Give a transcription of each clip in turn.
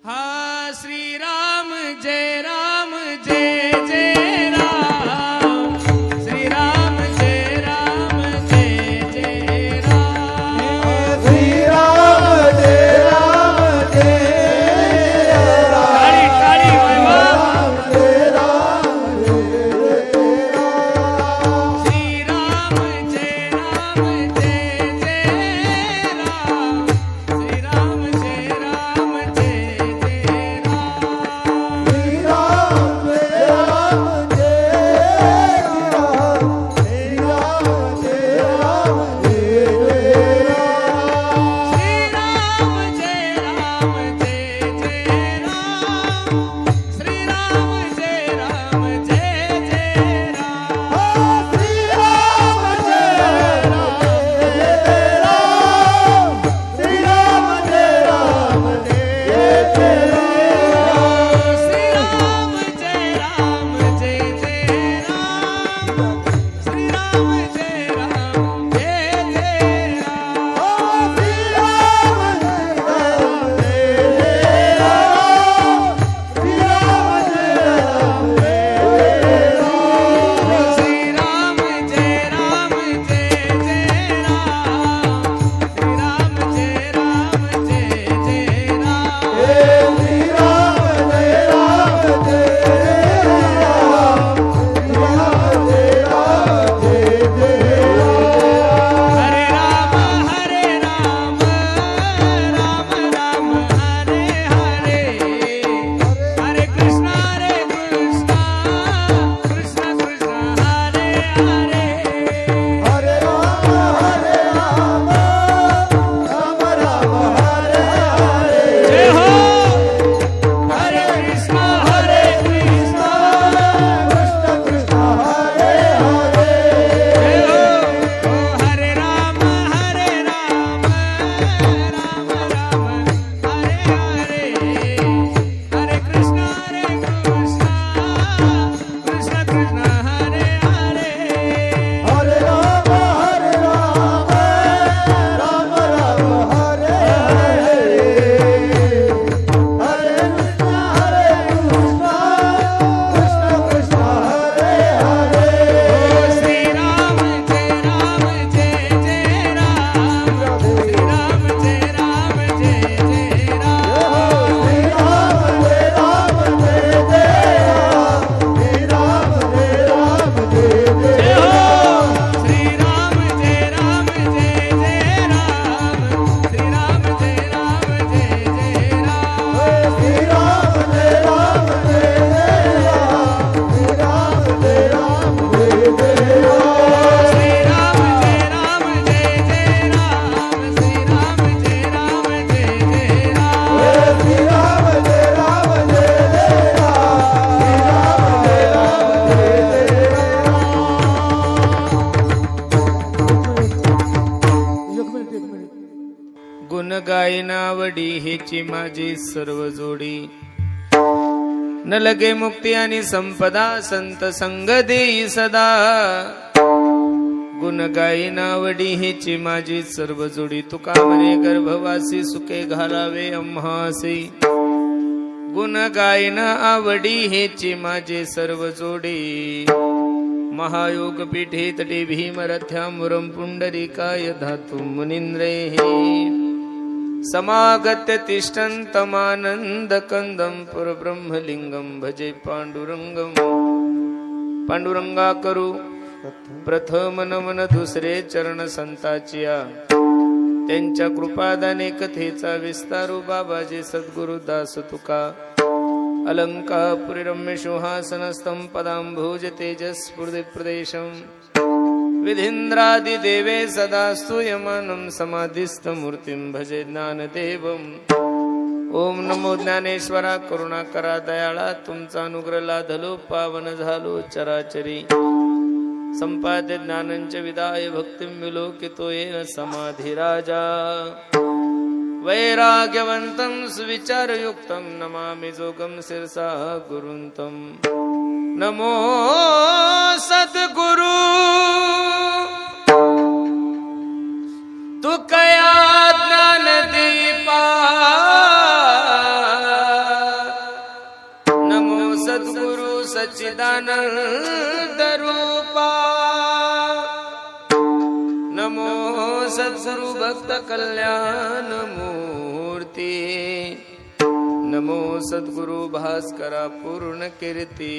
हा श्रीराम जय राम जय जय राम श्रीराम जय राम जय जय राम श्रीराम जय राम जय राम टाळी टाळी वाजवा. श्रीराम जय राम जय जय राम श्रीराम जय राम जय जय राम श्रीराम जय राम जय राम श्रीराम जय राम जय राम श्रीराम जय राम जय जय राम श्रीराम जय राम जय जय राम श्रीराम जय राम श्रीराम जय राम जय जय राम श्रीराम जय राम जय जय राम श्रीराम जय राम जय जय राम श्रीराम जय राम जय जय राम श्रीराम जय राम जय जय राम हरे राम राम राम हरे हरे हरे कृष्ण कृष्ण कृष्ण हरे हरे जय हो हरे कृष्ण कृष्ण जय हो हरे राम राम राम हरे हरे हरे कृष्ण कृष्ण कृष्ण हरे हरे श्रीराम जय राम जय जय राम श्रीराम जय राम जय जय राम जय हो श्रीराम जय राम जय जय राम श्रीराम जय राम जय जय राम श्रीराम जय राम जय जय राम श्रीराम जय राम जय जय राम गुण गायनावडी हेची माझी सर्व जोडी न लगे मुक्ती आणि संपदा संत संग देई सदा गुण गायनावडी हेची माझी सर्व जोडी तुका म्हणे गर्भवासी सुखे घालावे आम्हासी गुण गायन आवडी हेची माझे सर्व जोडी महायोग पीठे तटे भीमरथ्यामुरम पुंडरीकाय धातु मुनींद्रे समागत्य तिष्ठन्तमानंद कंदम परब्रह्मलिंगम भजे पांडुरंगम पांडुरंगा करू प्रथम नमन दुसरे चरण संताचिया त्यांच्या कृपादाने कथेचा विस्तारू बाबाजी सद्गुरु दास तुका अलंकापुरी रम्य सिंहासनस्थं पदांभुज तेजस्फुर्दि प्रदेशम विधीन्द्रादि देवे सदा स्तूयमानं समाधिस्थ मूर्तिं भजे ज्ञानदेवम् ओम नमो ज्ञानेश्वरा करुणाकरा दयाळा तुमचा अनुग्रह लाधलो पावन झालो चराचरी संपाद्य ज्ञानंच विदाय भक्तिं विलोकितो येन समाधी राजा वैराग्यवंतं सुविचारयुक्तं नमामि जोगं शिरसा गुरुन्तं नमो सद्गुरु तू कया ज्ञान दीपा सच्चिदानंद रूपा नमो सद्गुरु भक्त कल्याण मूर्ती नमो सद्गुरु भास्करा पूर्ण कीर्ती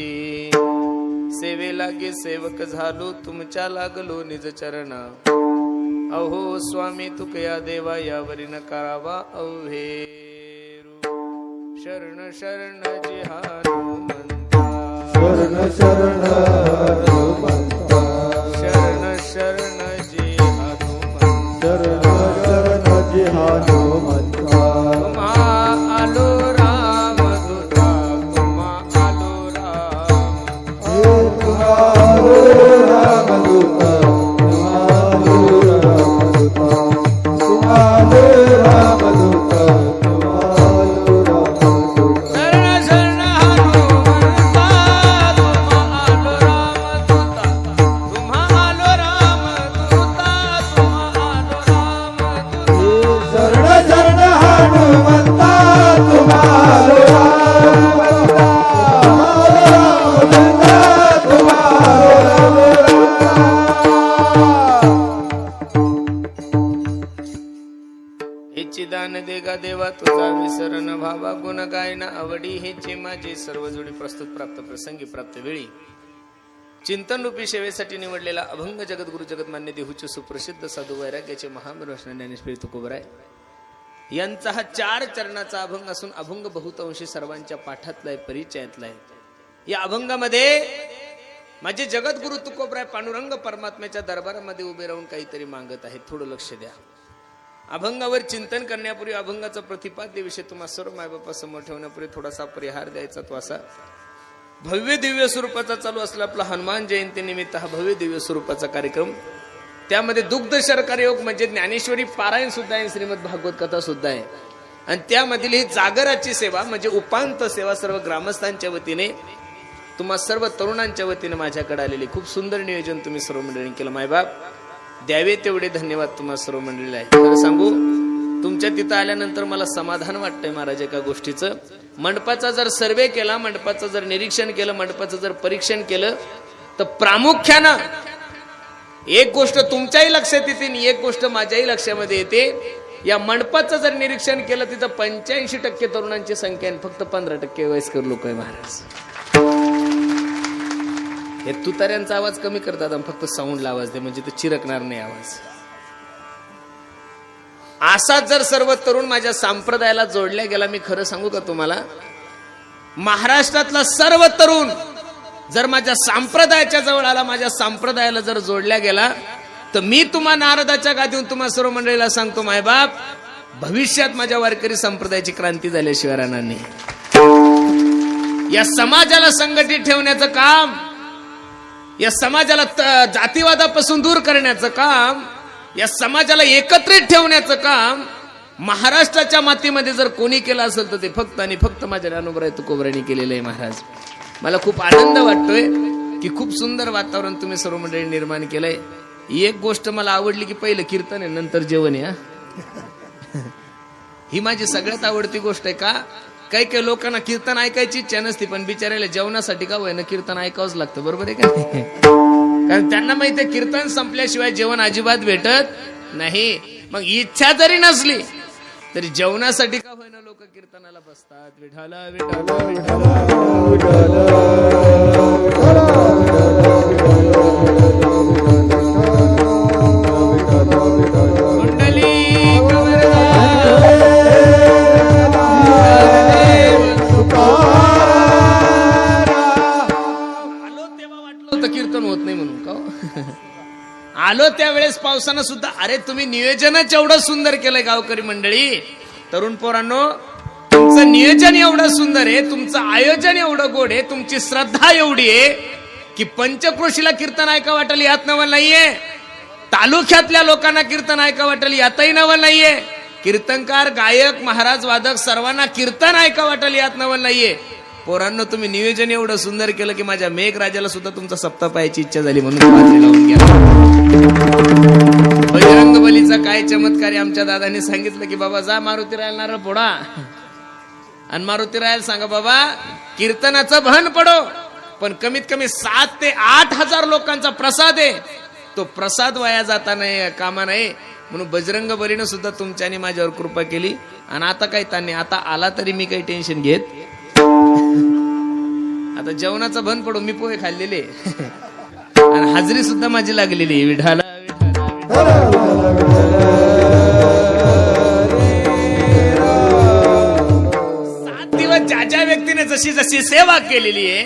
सेवे लागे सेवक झालो तुमच्या लागलो निज चरणा अहो स्वामी तुकया देवा यावरी न करावा अव्हेरू शरण शरण जी हनुमंता शरण शरण हनुमंता शरण शरण जी हनुमंता शरण शरण जी हनुमंता तुम्हा आलो राम दूता तुम्हा आलो राम तुम्हारो रामदूता तुम्हारो रामदूता तुम्हारो रामदूता तुम्हारो रामदूता शरण शरण हनुमंता तुम्हा आलो रामदूता तुम्हा आलो रामदूता तुम्हा आलो रामदूता शरण शरण हनुमंता तुम्हारो रामदूता तुम्हारो रामदूता इच्छिदान देगा देवा तुझा विसर न भावा गुण गायना आवडी हेची माझी सर्व जोडी प्रस्तुत प्राप्त प्रसंगी प्राप्त वेळी चिंतन रूपी सेवेसाठी निवडलेला अभंग जगद्गुरु जगतमान्य देहूचे सुप्रसिद्ध साधू वैराग्याचे महामृष्ण ज्ञानेश्वरी तुकोबराय यांचा हा 4 चरणाचा अभंग असून अभंग बहुतांशी सर्वांच्या पाठातला आहे, परिचयातला आहे. या अभंगामध्ये माझे जगद्गुरु तुकोबराय पांडुरंग परमात्म्याच्या दरबारामध्ये उभे राहून काहीतरी मागत आहेत. थोडं लक्ष द्या. अभंगावर चिंतन करण्यापूर्वी अभंगाचा प्रतिपाद्य विषय तुम्हा सर्व मायबापा समोर ठेवण्यापूर्वी थोडासा परिहार द्यायचा. तो असा, भव्य दिव्य स्वरूपाचा चालू असला आपला हनुमान जयंती निमित्त हा भव्य दिव्य स्वरूपाचा कार्यक्रम. त्यामध्ये दुग्ध शर्करा योग म्हणजे ज्ञानेश्वरी पारायण सुद्धा आहे, श्रीमद भागवत कथा सुद्धा आहे. आणि त्यामधील ही जागराची सेवा म्हणजे उपांत सेवा सर्व ग्रामस्थांच्या वतीने तुम्हा सर्व तरुणांच्या वतीने माझ्याकडे आलेली. खूप सुंदर नियोजन तुम्ही सर्व मंडळींनी केलं. मायबाप द्यावे तेवढे धन्यवाद तुम्हा सर्व मंडळीला आहे. खरं सांगू, तुमच्या तिथं आल्यानंतर मला समाधान वाटतंय महाराज एका गोष्टीचं. मंडपाचा जर सर्वे केला, मंडपाचं जर निरीक्षण केलं, मंडपाचं जर परीक्षण केलं तर प्रामुख्यानं एक गोष्ट तुमच्याही लक्षात येते आणि एक गोष्ट माझ्याही लक्षामध्ये येते. या मंडपाचं जर निरीक्षण केलं तिथं 85% तरुणांची संख्या आहे, फक्त 15% वयस्कर लोक आहे महाराज. हे तुतार्यांचा आवाज कमी करतात आणि फक्त साऊंडला आवाज दे म्हणजे ते चिरकणार नाही आवाज. असाच जर सर्व तरुण माझ्या संप्रदायाला जोडल्या गेला, मी खरं सांगू का तुम्हाला, महाराष्ट्रातला सर्व तरुण जर माझ्या संप्रदायाच्या जवळ आला, माझ्या संप्रदायाला जर जोडल्या गेला, तर मी तुम्हा नारदाच्या गादीहून तुम्हा सर्व मंडळीला सांगतो, मायबाप भविष्यात माझ्या वारकरी संप्रदायाची क्रांती झाल्याशिवाय राहणार नाही. या समाजाला संघटित ठेवण्याचं काम, या समाजाला जातीवादापासून दूर करण्याचं काम, या समाजाला एकत्रित ठेवण्याचं काम महाराष्ट्राच्या मातीमध्ये जर कोणी केलं असेल तर ते फक्त आणि फक्त माझ्या ज्ञानोबराय तुकोबरायांनी केलेलं आहे महाराज. मला खूप आनंद वाटतोय की खूप सुंदर वातावरण तुम्ही सर्व मंडळी निर्माण केलंय. एक गोष्ट मला आवडली की पहिलं कीर्तन आहे नंतर जेवण आहे. ही माझी सगळ्यात आवडती गोष्ट आहे. का काही काही लोकांना कीर्तन ऐकायची इच्छा नसते, पण बिचारायला जेवणासाठी का होईना कीर्तन ऐकावंच लागतं. बरोबर आहे का? कारण त्यांना माहिती आहे कीर्तन संपल्याशिवाय जेवण अजिबात भेटत नाही. मग इच्छा जरी नसली तरी जेवणासाठी का होईना लोक कीर्तनाला बसतात. विठाला विठाला विठाला कीर्तन होत नाही म्हणून का आलो त्यावेळेस पावसानं सुद्धा. अरे तुम्ही नियोजनच एवढं सुंदर केलंय गावकरी मंडळी, तरुण पोरांनो, तुमचं नियोजन एवढं सुंदर आहे, तुमचं आयोजन एवढं गोड आहे, तुमची श्रद्धा एवढी आहे की पंचक्रोशीला कीर्तन ऐका वाटलं यात नवल नाहीये, तालुक्यातल्या लोकांना कीर्तन ऐका वाटलं यातही नवल नाहीये, कीर्तनकार गायक महाराज वादक सर्वांना कीर्तन ऐका वाटलं यात नवल नाहीये. पोरांनो तुम्ही नियोजन एवढं सुंदर केलं की माझ्या मेघराजाला सुद्धा तुमचा सप्ताह पाहायची इच्छा झाली म्हणून बाजरी लावून गेला. बजरंग बलीचा काय चमत्कार आहे. आमच्या दादांनी सांगितलं की बाबा जा मारुती रायाला नारळ फोडा आणि मारुती रायाला सांगा बाबा कीर्तनाचं भान पडो, पण कमीत कमी 7 ते 8 हजार लोकांचा प्रसाद आहे. तो प्रसाद वाया जाता नाही कामा नाही म्हणून बजरंग बलीनं सुद्धा तुमच्यानी माझ्यावर कृपा केली. आणि आता काही ताणे आता आला तरी मी काही टेन्शन घेत. आता जेवणाचा बंद पडू मी पोहे खाल्लेले आणि हाजरी सुद्धा माझी लागलेली. विठाला ज्या ज्या व्यक्तीने जशी जशी सेवा केलेली आहे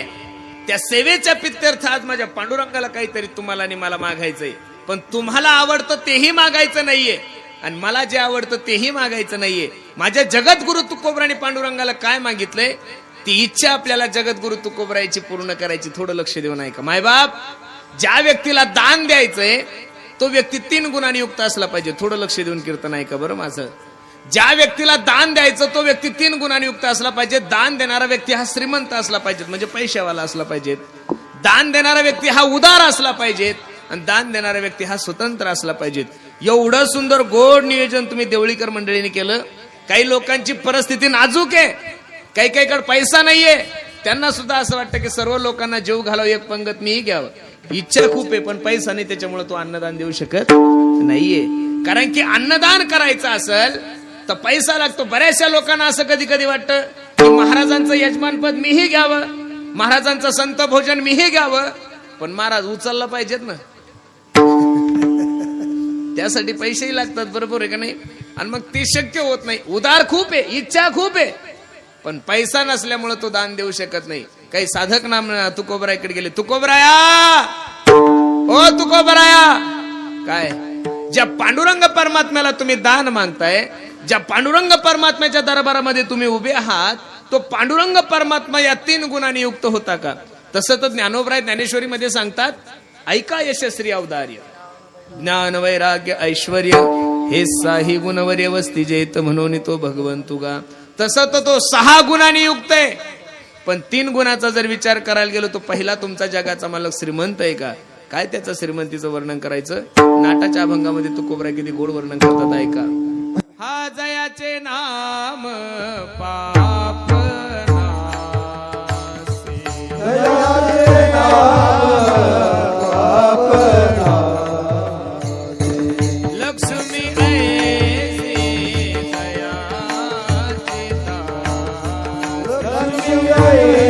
त्या सेवेच्या पित्यर्थ आज माझ्या पांडुरंगाला काहीतरी तुम्हाला आणि मला मागायचंय. पण तुम्हाला आवडतं तेही मागायचं नाहीये आणि मला जे आवडतं तेही मागायचं नाहीये. माझ्या जगद्गुरु तुकोबराने पांडुरंगाला काय मागितलंय ती इच्छा आपल्याला जगद्गुरु तुकोबरायची पूर्ण करायची. थोडं लक्ष देऊन ऐका मायबाप. ज्या व्यक्तीला दान द्यायचंय तो व्यक्ती 3 गुणांनी युक्त असला पाहिजे. थोडं लक्ष देऊन कीर्तन ऐका बरं माझं. ज्या व्यक्तीला दान द्यायचं तो व्यक्ती 3 गुणांनी युक्त असला पाहिजे. दान देणारा व्यक्ती हा श्रीमंत असला पाहिजे म्हणजे पैशावाला असला पाहिजे. दान देणारा व्यक्ती हा उदार असला पाहिजे आणि दान देणारा व्यक्ती हा स्वतंत्र असला पाहिजे. एवढं सुंदर गोड नियोजन तुम्ही देवळीकर मंडळीने केलं. काही लोकांची परिस्थिती नाजूक आहे, काही कडे पैसा नाहीये, त्यांना सुद्धा असं वाटतं की सर्व लोकांना जेव घालावं एक पंगत मीही घ्यावं. इच्छा खूप आहे पण पैसा नाही त्याच्यामुळे तो अन्नदान देऊ शकत नाहीये. कारण की अन्नदान करायचं असेल तर पैसा लागतो. बऱ्याचशा लोकांना असं कधी कधी वाटतं की महाराजांचं यजमानपद मीही घ्यावं, महाराजांचं संत भोजन मीही घ्यावं. पण महाराज उचलला पाहिजेत ना, त्यासाठी पैसेही लागतात. बरोबर आहे का नाही? आणि मग ते शक्य होत नाही. उदार खूप आहे, इच्छा खूप आहे, पण पैसा नसल्यामुळे तो दान देऊ शकत नाही. काही साधक नाम तुकोबरायकडे गेले. तुकोबराया, ओ तुकोबराया, काय ज्या पांडुरंग परमात्म्याला तुम्ही दान मागताय, ज्या पांडुरंग परमात्म्याच्या दरबारामध्ये तुम्ही उभे आहात, तो पांडुरंग परमात्मा या 3 गुणांनी युक्त होता का? तसं तर ज्ञानोबराय ज्ञानेश्वरी मध्ये सांगतात, ऐका यशस्वी अवदार्य ज्ञान वैराग्य ऐश्वर्य हे 6 गुणवर्य वस्ती जेत म्हणून तो भगवंतुगा. तसं तर तो 6 गुणांनी युक्त आहे. पण 3 गुणाचा जर विचार करायला गेलो तो पहिला तुमचा जगाचा मालक श्रीमंत आहे का? काय त्याचं श्रीमंतीचं वर्णन करायचं? नाटाच्या अभंगामध्ये तुकोबराय किती गोड वर्णन करतात ऐका. हा जयाचे नाम पाप नासे, जयाचे नाम पाप नासे, लक्ष्मी ऐसी दयाची दास, लक्ष्मी ऐसी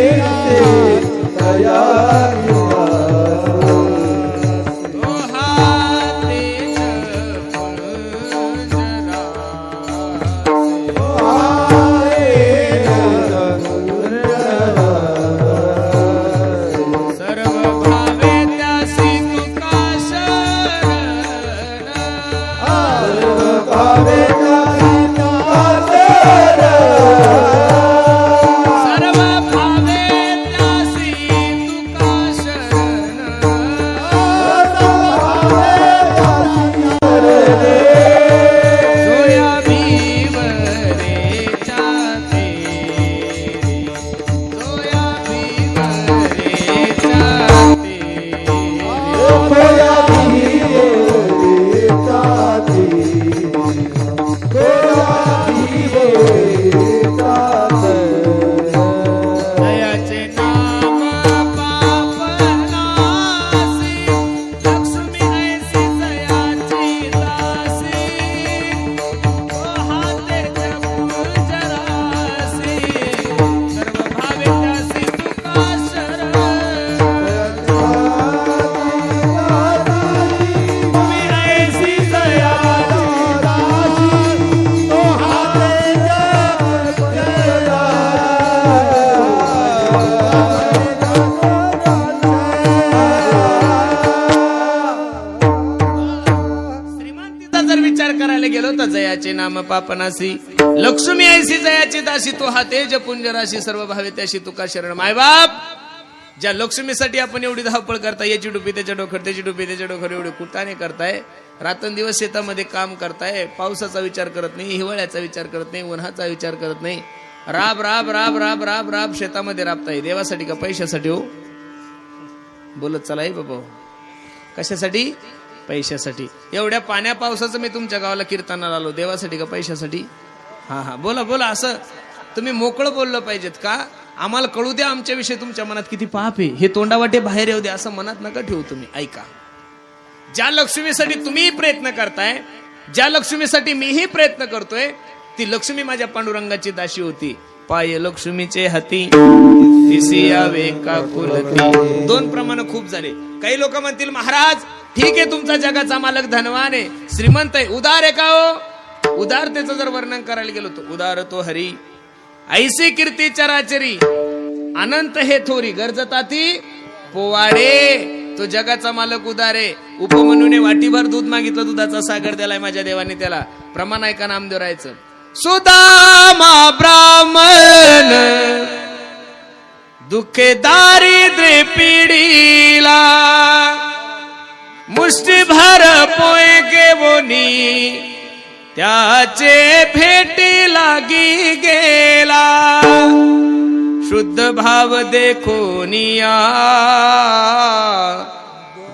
दयाची जयाचे नाम पापनासी, लक्ष्मी ऐसी जयाची दासी, तो हा तेज पुंजराशी, सर्व भावे त्याशी तुका शरण. मायबाप, ज्या लक्ष्मीसाठी आपण एवढी धावपळ करताय, याची डुबी त्याच्या डोक्यावर, त्याची डुबी त्याच्या डोक्यावर, एवढे कुटाने करताय, रात्रंदिवस शेतामध्ये काम करताय, पावसाचा विचार करत नाही, हिवाळ्याचा विचार करत नाही, उन्हाचा विचार करत नाही, राब राब राब राब राब राब शेतामध्ये राबताय. देवासाठी का पैशासाठी? हो बोलत चला हे बाबा, कशासाठी? पैशासाठी. एवढ्या पाण्या पावसाचं मी तुमच्या गावाला कीर्तनाला आलो, देवासाठी का पैशासाठी? हा हा बोला बोला. असं तुम्ही मोकळं बोललं पाहिजेत का? आम्हाला कळू द्या आमच्याविषयी तुमच्या मनात किती पाप आहे, हे तोंडावाटे बाहेर येऊ द्या असं मनात नका ठेवू तुम्ही. ऐका, ज्या लक्ष्मीसाठी तुम्ही प्रयत्न करताय, ज्या लक्ष्मीसाठी मीही प्रयत्न करतोय, ती लक्ष्मी माझ्या पांडुरंगाची दासी होती. पाय लक्ष्मीचे हाती तिसी यावे का कुलती. दोन प्रमाण खूप झाले. काही लोक म्हणतील महाराज ठीक आहे तुमचा जगाचा मालक धनवान आहे, श्रीमंत आहे, उदार आहे का हो? उदारतेचं जर वर्णन करायला गेलो तर उदार तो हरी ऐसी कीर्ती चराचरी अनंत हे थोरी गरजताती पोवाडे. तो जगाचा मालक उदार आहे. उपमन्यूने वाटीभर दूध मागितलं, दुधाचा सागर दिलाय माझ्या देवाने त्याला. प्रमाण ऐका नामदेवरायचं. सुदामा ब्राह्मण दुःखे दारिद्र्य पिढीला मुष्टीभर पोय गेवोनी त्याचे भेटी लागी गेला. शुद्ध भाव देखोनिया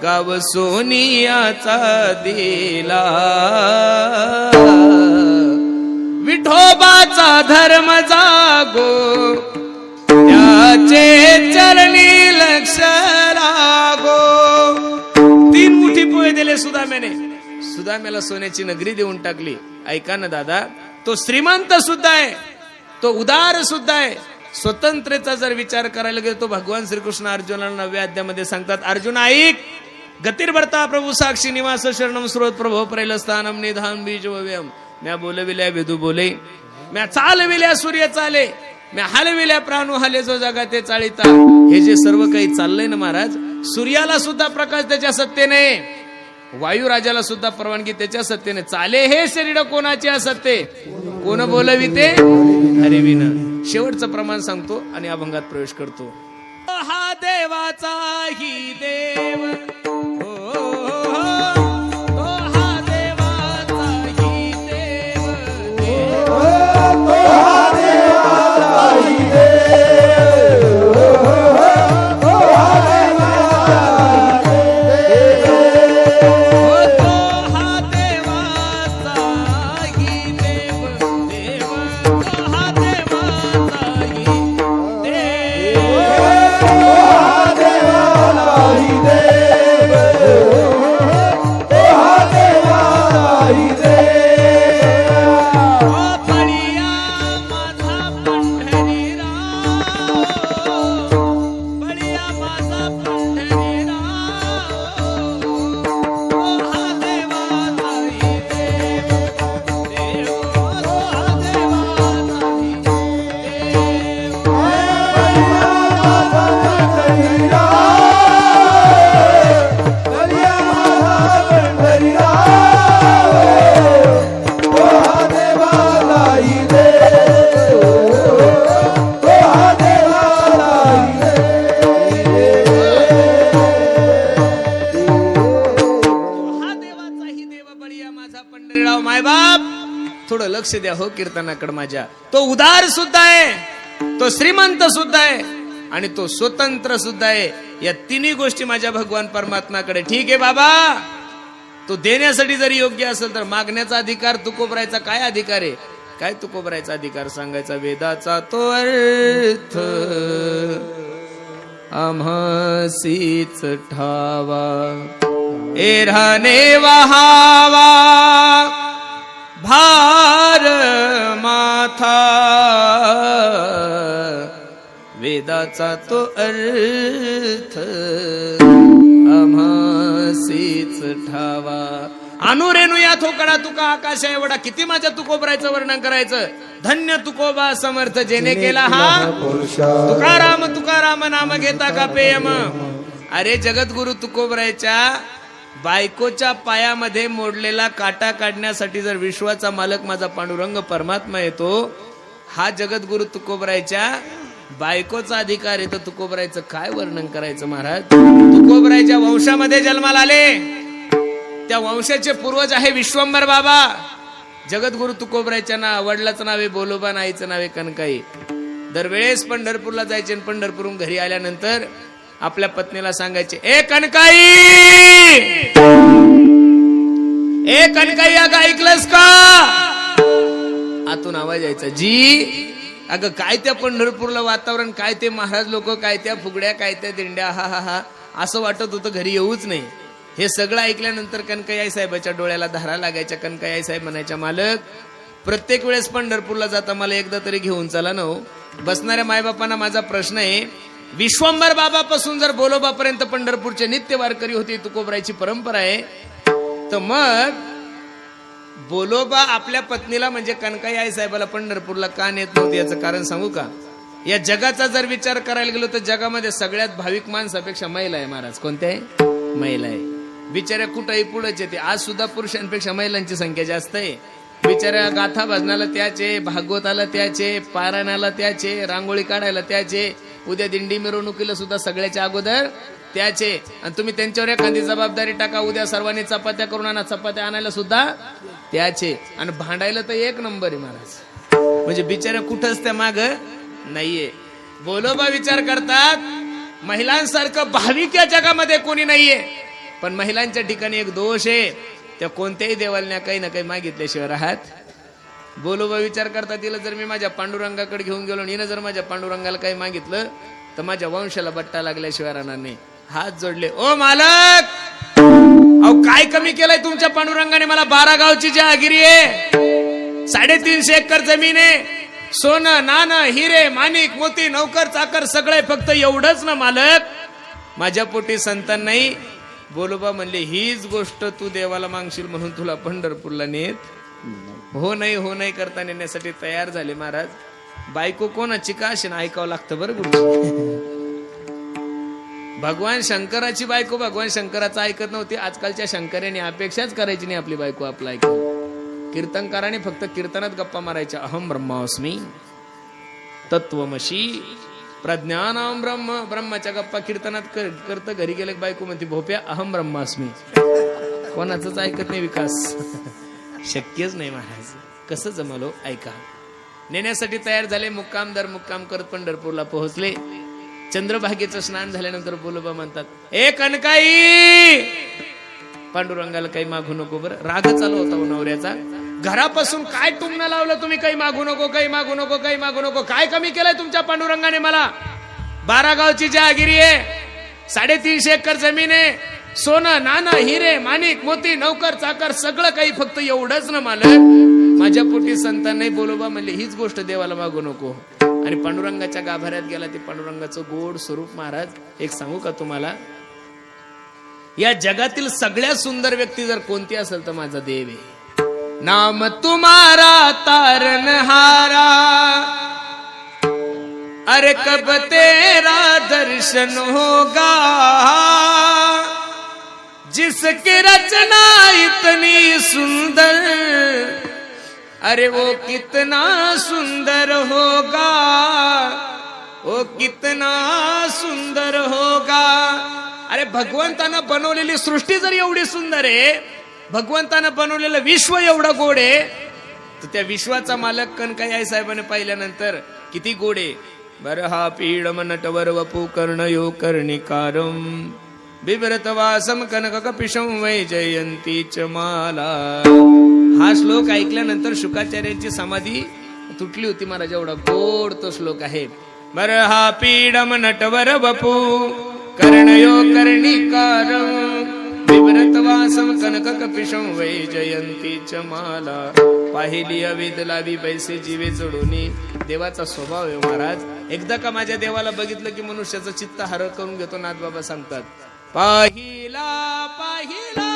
गाव सोनियाचा दिला. विठोबाचा धर्म जागो त्याचे चरणी लक्ष लागो. 3 मुठी पोहे दिले सुदाम्याने. सुदाम्याला सोन्याची नगरी देऊन टाकली. ऐका ना दादा, तो श्रीमंत सुद्धा आहे, तो उदार सुद्धा आहे. स्वतंत्रतेचा जर विचार करायला गेलो तो भगवान श्रीकृष्ण अर्जुनाला 9व्या अध्यायामध्ये सांगतात, अर्जुन ऐक, गतिर्भर्ता प्रभू साक्षी निवास शरणम स्रोत प्रभो प्रेल स्थानम निधान बीज व्यम. म्या बोलविल्या वेदू बोले, म्या चालविल्या सूर्य चाले, म्या हलविल्या प्राणू हले जो जगा ते चाळीता. हे जे सर्व काही चाललंय ना महाराज, सूर्याला सुद्धा प्रकाश त्याच्या सत्तेने, वायू राजाला सुद्धा परवानगी त्याच्या सत्तेने. चाले हे शरीर कोणाचे असत्ते, कोण बोलविते हरिविन. शेवटचं प्रमाण सांगतो आणि अभंगात प्रवेश करतो. हा देवाचा ही देव थोडं लक्ष द्या हो कीर्तनाकडे माझ्या. तो उदार सुद्धा आहे, तो श्रीमंत सुद्धा आहे आणि तो स्वतंत्र सुद्धा आहे. या तिन्ही गोष्टी माझ्या भगवान परमात्माकडे. ठीक आहे बाबा, तो देण्यासाठी जरी योग्य असेल तर मागण्याचा अधिकार तुकोबरायचा काय अधिकार आहे? काय तुकोबरायचा अधिकार सांगायचा? वेदाचा तो अर्थ आम्हासीच ठावा एराने वहावा भार माथा. वेदाचा तो अर्थ आम्हासीच ठावा. अनुरेणू या थोकडा तुका आकाशा एवढा. किती माझ्या तुकोबरायचं वर्णन करायचं. धन्य तुकोबा समर्थ जेने केला हा तुकाराम. तुकाराम नाम घेता का पेयम. अरे जगद्गुरु तुकोबरायच्या बायकोच्या पायामध्ये मोडलेला काटा काढण्यासाठी जर विश्वाचा मालक माझा पांडुरंग परमात्मा येतो, हा जगद्गुरु तुकोबरायच्या बायकोचा अधिकार येतो. तुकोबरायचं काय वर्णन करायचं महाराज. तुकोबरायच्या वंशामध्ये जन्माला आले, त्या वंशाचे पूर्वज आहे विश्वंभर बाबा. जगद्गुरु तुकोबरायच्या वडिलाचं नाव आहे बोलोबा, आईचं नाव आहे कनकाई. दरवेळेस पंढरपूरला जायचे, पंढरपूरहून घरी आल्यानंतर आपल्या पत्नीला सांगायचे, ए कनकाई, ए कनकाई, अगं ऐकलंस का? आतून आवाज यायचा, जी. अगं काय त्या पंढरपूरला वातावरण, काय ते महाराज लोक, काय त्या फुगड्या, काय त्या दिंड्या, हा हा हा, असं वाटत होतं घरी येऊच नाही. हे सगळं ऐकल्यानंतर कनकयाई साहेबाच्या डोळ्याला धारा लागायच्या. कनकयाई साहेब म्हणायच्या, मालक प्रत्येक वेळेस पंढरपूरला जाता मला एकदा तरी घेऊन चला ना हो. बसणाऱ्या मायबापांना माझा प्रश्न आहे, विश्वंभर बाबापासून जर बोलोबापर्यंत पंढरपूरचे नित्य वारकरी होते, तुकोबरायची परंपरा आहे, तर मग बोलोबा आपल्या पत्नीला म्हणजे कनकाई साहेबाला पंढरपूरला का नेत नव्हते याचं कारण सांगू का? या जगाचा जर विचार करायला गेलो तर जगामध्ये सगळ्यात भाविक माणसापेक्षा महिला आहे महाराज. कोणत्या आहे? महिला आहे. बिचाऱ्या कुठंही पुढेच येते. आज सुद्धा पुरुषांपेक्षा महिलांची संख्या जास्त आहे. बिचाऱ्या गाथा भजनाला त्याचे, भागवताला त्याचे, पारायणाला त्याचे, रांगोळी काढायला त्याचे, उद्या दिंडी मिरवणुकीला सुद्धा सगळ्याच्या अगोदर त्याचे. आणि तुम्ही त्यांच्यावर एखादी जबाबदारी टाका, उद्या सर्वांनी चपात्या करून आणा, चपात्या आणायला सुद्धा त्याचे. आणि भांडायला तर एक नंबर आहे महाराज. म्हणजे बिचाऱ्या कुठंच त्या माग नाहीये. बोलोबा विचार करतात, महिलांसारखं भाविक या जगामध्ये कोणी नाहीये. पण महिलांच्या ठिकाणी एक दोष आहे, त्या कोणत्याही देवाला काही ना काही मागितल्याशिवाय राहत. बोलोबा विचार करतात, तिला जर मी माझ्या पांडुरंगाकडे घेऊन गेलो, हिनं जर माझ्या पांडुरंगाला काही मागितलं तर माझ्या वंशाला बट्टा लागल्याशिवाय राहणार नाही. हात जोडले, ओ मालक, अहो काय कमी केलंय तुमच्या पांडुरंगाने? मला 12 गावची जहागिरी आहे, 350 एकर जमीन आहे, सोनं नाणं हिरे माणिक मोती नौकर चाकर सगळे, फक्त एवढंच ना मालक? माझ्या पोटी संतान नाही. बोलोबा म्हणले, हीच गोष्ट तू देवाला मागशील म्हणून तुला पंढरपूरला नेत. हो नाही करता नेण्यासाठी तयार झाले महाराज. बायको कोणाची का अशी ऐकावं लागतं बरं गुरु. भगवान शंकराची बायको भगवान शंकराचं ऐकत नव्हती. आजकालच्या शंकराने अपेक्षाच करायची नाही आपली बायको आपला ऐकून. कीर्तनकाराने फक्त कीर्तनात गप्पा मारायच्या. अहम ब्रह्मास्मी तत्वमशी प्रज्ञानाम ब्रह्म. ब्रह्माच्या गप्पा कीर्तनात करत घरी गेले बायको म्हणते, भोप्या अहम ब्रह्मास्मी. कोणाचंच ऐकत नाही विकास. शक्यच नाही महाराज. कसं जमलो ऐका. नेण्यासाठी तयार झाले. मुक्काम दर मुक्काम करत पंढरपूरला पोहोचले. चंद्रभागेचं स्नान झाल्यानंतर बोलोबा म्हणतात, ए कनकाई, पांडुरंगाला काही मागू नको बरं. राग चालू होता नवऱ्याचा. घरापासून काय टुमणं लावलं तुम्ही? काही मागू नको, काही मागू नको, काही मागू नको. काय कमी केलंय तुमच्या पांडुरंगाने? मला 12 गावची जहागिरी आहे, 350 एकर जमीन आहे, सोनं नाणं हिरे माणिक मोती नौकर चाकर सगळं काही, फक्त एवढंच ना मालक? माझ्या पोटी संतान नाही. बोलोबा म्हणले, हीच गोष्ट देवाला मागू नको. आणि पांडुरंगाच्या गाभाऱ्यात गेला. ते पांडुरंगाचं गोड स्वरूप. महाराज एक सांगू का तुम्हाला? या जगातील सगळ्यात सुंदर व्यक्ती जर कोणती असेल तर माझा देव आहे. नाम तुम्हारा तारनहारा, अरे कब तेरा दर्शन होगा, जिसकी रचना इतनी सुंदर, अरे वो कितना सुंदर होगा, वो कितना सुंदर होगा. अरे भगवंतानं बनवलेली सृष्टी जर एवढी सुंदर आहे, भगवंतानं बनवलेलं विश्व एवढं गोड आहे, तर त्या विश्वाचा मालक कनकाई साहेबांनी पाहिल्यानंतर किती गोड आहे. बरं हा पीडम नटवर वपू कर्णयो कर्णिकारम बिभ्रत वासम कनक कपिशम वैजयंती च माला. हा श्लोक ऐकल्यानंतर शुकाचार्यांची समाधी तुटली होती महाराज. एवढा गोड तो श्लोक आहे. बरं हा पीडम नटवर वपू कर्णयो कर्णिकारम बिभ्रत वासम कनक कपिशम वैजयंती च माला. पाहिली अविद लावी पैसे जीवे जोडूनी. देवाचा स्वभाव आहे महाराज. एकदा का माझ्या देवाला बघितलं की मनुष्याचं चित्त हर करून घेतो. नाथबाबा सांगतात, पाहिला पाहिला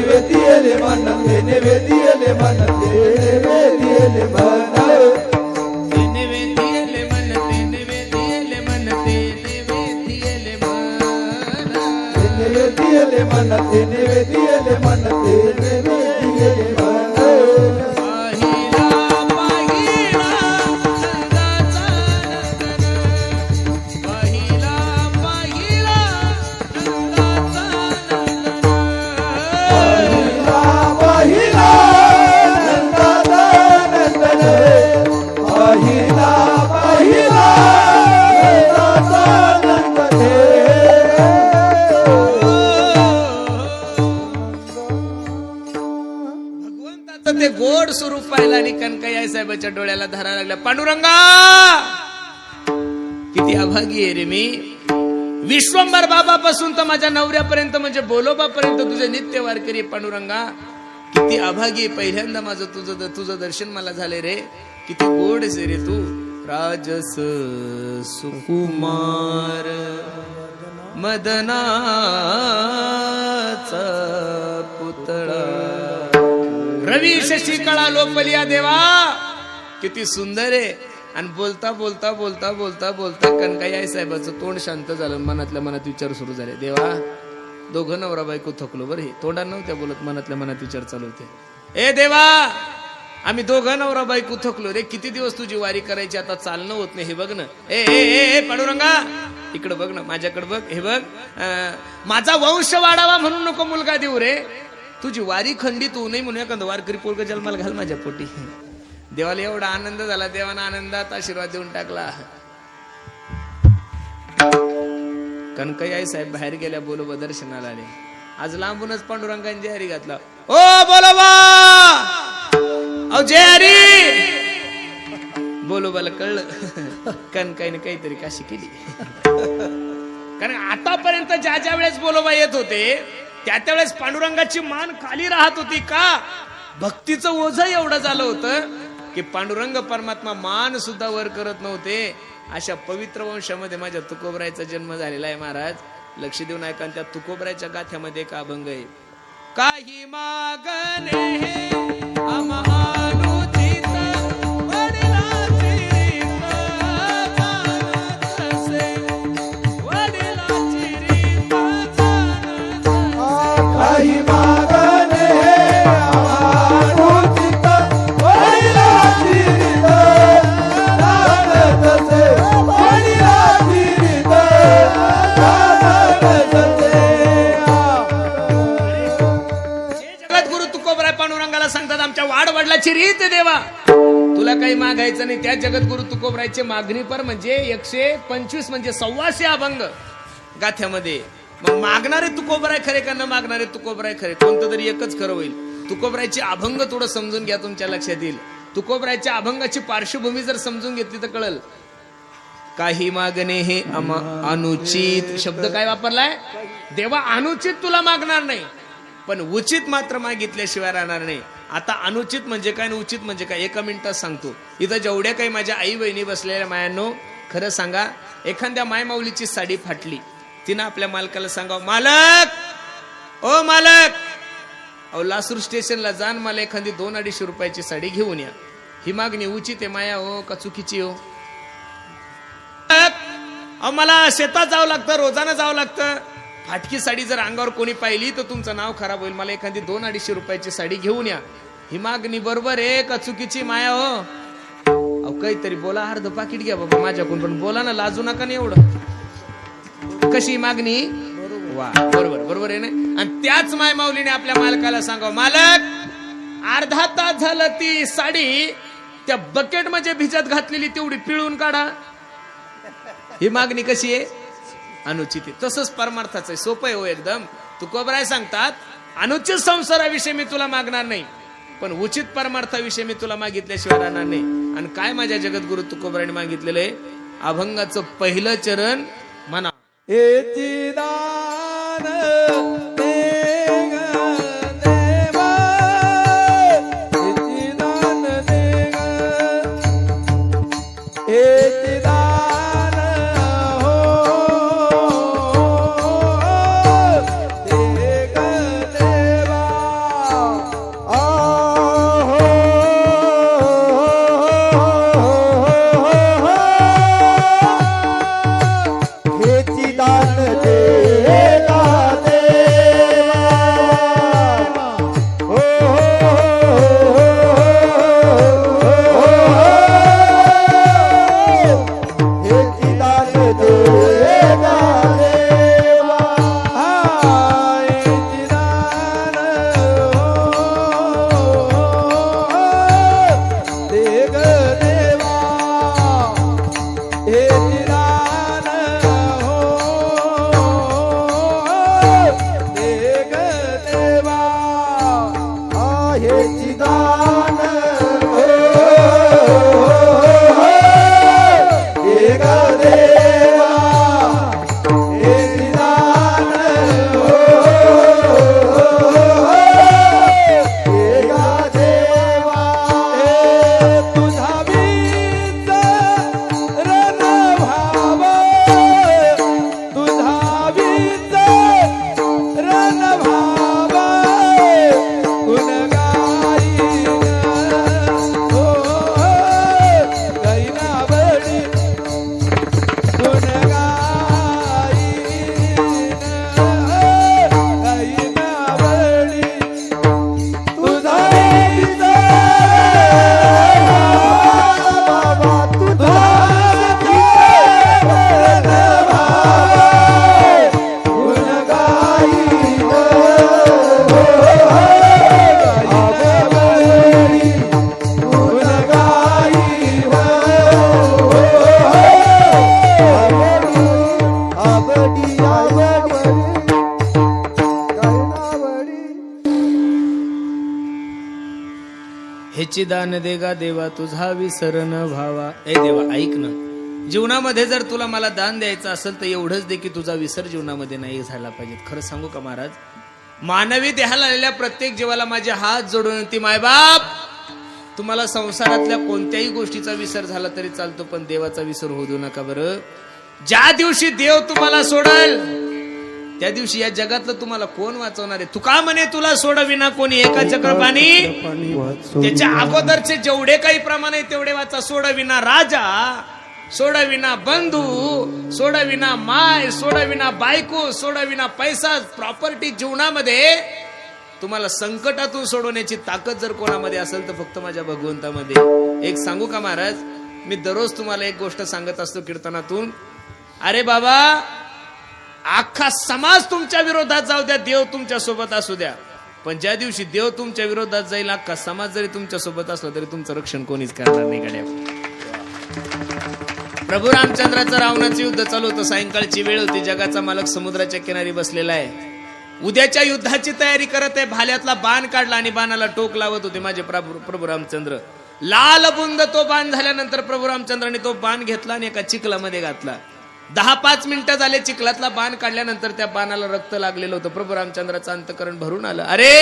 वेदियले मन तेने वेदियले मन तेने वेदियले मन तेने वेदियले मन तेने वेदियले मन तेने वेदियले मन तेने वेदियले मन तेने वेदियले मन तेने वेदियले मन पाहिला पाहिला नंदाचा नंदन पाहिला पाहिला नंदाचा नंदन पाहिला नंदाचा नंदन पाहिला पाहिला नंदाचा नंदन भगवंताचं ते गोड स्वरूप पाहिलं आणि कनकय्या साहेबाच्या डोळ्याला धरा लागल्या. पांडुरंगा किती अभागी आहे रे मी. विश्वंभर बाबापासून तर माझ्या नवऱ्यापर्यंत म्हणजे बोलोबापर्यंत तुझे नित्य वारकरी पांडुरंगा किती अभागी आहे. पहिल्यांदा माझं तुझं दर्शन मला झाले रे. किती गोड आहे रे तू. राजस सुकुमार मदनाचा पुतळा रवी शशी कळा लोपलिया देवा किती सुंदर आहे. आणि बोलता बोलता बोलता बोलता बोलता कनकय्या साहेबाचं तोंड शांत झालं. मनातल्या मनात विचार सुरू झाले. देवा दोघं नवरा बायको थकलो बरं. हे तोंडात नव्हत्या बोलत, मनातल्या मनात विचार चालू होते. ए देवा आम्ही दोघं नवरा बायको थकलो रे. किती दिवस तुझी वारी करायची, आता चालणं होत नाही. हे बघ ना. ए ए ए पांडुरंगा इकडं बघ ना, माझ्याकडे बघ. हे बघ माझा वंश वाढावा म्हणून नको मुलगा देऊ रे. तुझी वारी खंडित होऊ नये म्हणून एखादं वारकरी पोरग जन्माला घाल माझ्या पोटी. देवाला एवढा आनंद झाला. देवाना आनंदात आशीर्वाद देऊन टाकला. कनकय्या साहेब बाहेर गेल्या. बोलोबा दर्शनाला आले. आज लांबूनच पांडुरंगाने जय हरी घातला. ओ बोलोबा अहो जय हरी. बोलोबाला कळलं कनकाईने काहीतरी काशी केली. कारण आतापर्यंत ज्या ज्या वेळेस बोलोबा येत होते त्या त्यावेळेस पांडुरंगाची मान खाली राहत होती. का भक्तीचं ओझं एवढं झालं होतं की पांडुरंग परमात्मा मान सुद्धा वर करत नव्हते. अशा पवित्र वंशामध्ये माझ्या तुकोबरायचा जन्म झालेला आहे महाराज. लक्ष देऊन ऐका. त्या तुकोबरायच्या गाथ्यामध्ये एक अभंग आहे. काही मागणे हे अमानुचित वडिलांची रीत जाणतसे, वडिलांची रीत जाणतसे. काही मागणे अनुचित वडिलांची रीत जाणतसे, वडिलांची रीत जाणतसे. जगद्गुरु तुकोबराय पांडुरंगाला सांगतात आमच्या वाडवडिलाची रीत देवा. तुला काही मागायचं नाही. त्या जगद्गुरु तुकोबरायचे मागणी पर म्हणजे 125 म्हणजे 125 अभंग गाथ्यामध्ये. मग मागणारे तुकोबराय खरे का न मागणारे तुकोबराय खरे, कोणतं तरी एकच खरं होईल. तुकोबरायचे अभंग थोडं समजून घ्या, तुमच्या लक्षात येईल. तुकोबरायच्या अभंगाची पार्श्वभूमी जर समजून घेतली तर कळल. काही मागणे हे अनुचित शब्द काय वापरलाय. देवा अनुचित तुला मागणार नाही, पण उचित मात्र मागितल्याशिवाय राहणार नाही. आता अनुचित म्हणजे काय आणि उचित म्हणजे काय एका मिनिटात सांगतो. इथं जेवढ्या काही माझ्या आई बहिणी बसलेल्या मायांनो, खरं सांगा एखाद्या मायमाऊलीची साडी फाटली, तिनं आपल्या मालकाला सांगावं मालक ओ मालक अहो लासूर स्टेशनला जाण, मला एखादी 200-250 रुपयाची साडी घेऊन या. ही मागणी उचित आहे माया हो का चुकीची हो. अहो मला शेतात जावं लागतं, रोजानं जावं लागतं. फाटकी साडी जर अंगावर कोणी पाहिली तर तुमचं नाव खराब होईल. मला एखादी 200-250 रुपयाची साडी घेऊन या. ही मागणी बरोबर आहे का चुकीची माया हो. अहो काहीतरी बोला. अर्ध पाकिट घ्या बाबा माझ्याकडून, पण बोला ना, लाजू नका ना एवढं. कशी मागणी. वा बरोबर बरोबर आहे ना. आणि त्याच माय माऊलीने आपल्या मालकाला सांगावं मालक अर्धा तास झालं ती साडी त्या बकेट मध्ये भिजत घातलेली तेवढी पिळून काढा. ही मागणी कशी आहे. अनुचित आहे. तसंच परमार्थाचं आहे. सोपं आहे हो एकदम. तुकोबराय सांगतात अनुचित संसाराविषयी मी तुला मागणार नाही, पण उचित परमार्थाविषयी मी तुला मागितल्याशिवाय राहणार नाही. आणि काय माझ्या जगद्गुरु तुकोबरायने मागितलेलं आहे. अभंगाचं पहिलं चरण म्हणा. एची दान देग देवा, एची दान देग, एची दान हो देग देवा. हेची दान देगा देवा तुझा विसरण व्हावा. ए देवा ऐक ना, जीवनामध्ये जर तुला मला दान द्यायचं असेल तर एवढंच दे की तुझा विसर जीवनामध्ये नाही झाला पाहिजे. खरं सांगू का महाराज, मानवी देहाला आलेल्या प्रत्येक जीवाला माझे हात जोडून विनंती, मायबाप तुम्हाला संसारातल्या कोणत्याही गोष्टीचा विसर झाला तरी चालतो, पण देवाचा विसर होऊ देऊ नका बरं. ज्या दिवशी देव तुम्हाला सोडल त्या दिवशी या जगातलं तुम्हाला कोण वाचवणार आहे? तुका म्हणे तुला सोडविना कोणी एका चक्रपाणी. त्याच्या अगोदरचे जेवढे काही प्रमाण आहे तेवढे वाचा. सोडविना राजा, सोडविना बंधू, सोडविना माय, सोडविना बायको, सोडविना पैसा, प्रॉपर्टी. जीवनामध्ये तुम्हाला संकटातून सोडवण्याची ताकद जर कोणामध्ये असेल तर फक्त माझ्या भगवंतामध्ये. एक सांगू का महाराज, मी दररोज तुम्हाला एक गोष्ट सांगत असतो कीर्तनातून. अरे बाबा, अख्खा समाज तुमच्या विरोधात जाऊ द्या, देव तुमच्या सोबत असू द्या, पण ज्या दिवशी देव तुमच्या विरोधात जाईल, अख्खा समाज जरी तुमच्या सोबत असला तरी तुमचं रक्षण कोणीच करणार नाही. गड्या, प्रभू रामचंद्राचं रावणाचं युद्ध चालू होतं. सायंकाळची वेळ होती. जगाचा मालक समुद्राच्या किनारी बसलेला आहे. उद्याच्या युद्धाची तयारी करत आहे. भाल्यातला बाण काढला आणि बाणाला टोक लावत होते माझे प्रभू रामचंद्र. लाल बुंद तो बाण झाल्यानंतर प्रभू रामचंद्राने तो बाण घेतला आणि एका चिखलामध्ये घातला. 10-5 मिनिटं झाले. चिखलातला बाण काढल्यानंतर त्या बाणाला रक्त लागलेलं होतं. प्रभू रामचंद्राचं अंतकरण भरून आलं. अरे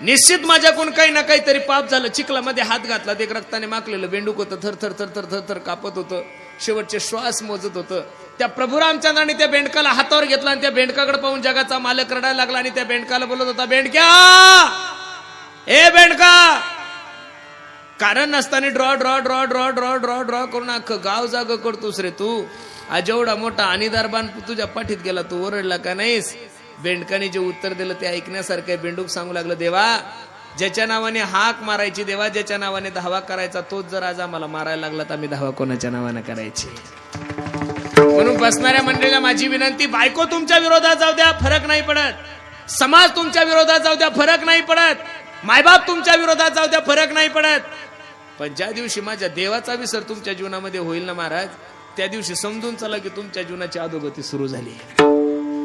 निश्चित माझ्याकडून काही ना काहीतरी पाप झालं. चिखलामध्ये हात घातला, ते रक्ताने माखलेलं बेंडूक होतं. थर थर थर थर थर थर कापत होतं. शेवटचे श्वास मोजत होतं. त्या प्रभू रामचंद्राने त्या बेंडकाला हातावर घेतला आणि त्या बेंडकाकडे पाहून जगाचा मालक रडायला लागला आणि त्या बेंडकाला बोलत होता, बेंडक्या, ए बेंडका. कारण नसताना draw draw draw draw draw draw draw करून अख्खं गाव जाग करतोस रे तू. आज एवढा मोठा अनिदार बाण तुझ्या पाठीत गेला, तू ओरडला का नाहीस? बेंडकाने जे उत्तर दिलं ते ऐकण्यासारखं. बेंडूक सांगू लागलं, देवा ज्याच्या नावाने हाक मारायची, देवा ज्याच्या नावाने धावा करायचा, तोच जर आज आम्हाला मारायला लागला तर आम्ही धावा कोणाच्या नावाने करायची? म्हणून बसणाऱ्या मंडळीला माझी विनंती, बायको तुमच्या विरोधात जाऊ द्या, फरक नाही पडत. समाज तुमच्या विरोधात जाऊ द्या, फरक नाही पडत. मायबाप तुमच्या विरोधात जाऊ द्या, फरक नाही पडत. पण ज्या दिवशी माझ्या देवाचा विसर तुमच्या जीवनामध्ये होईल ना महाराज, त्या दिवशी समजून चला की तुमच्या जीवनाची अधोगती सुरू झाली.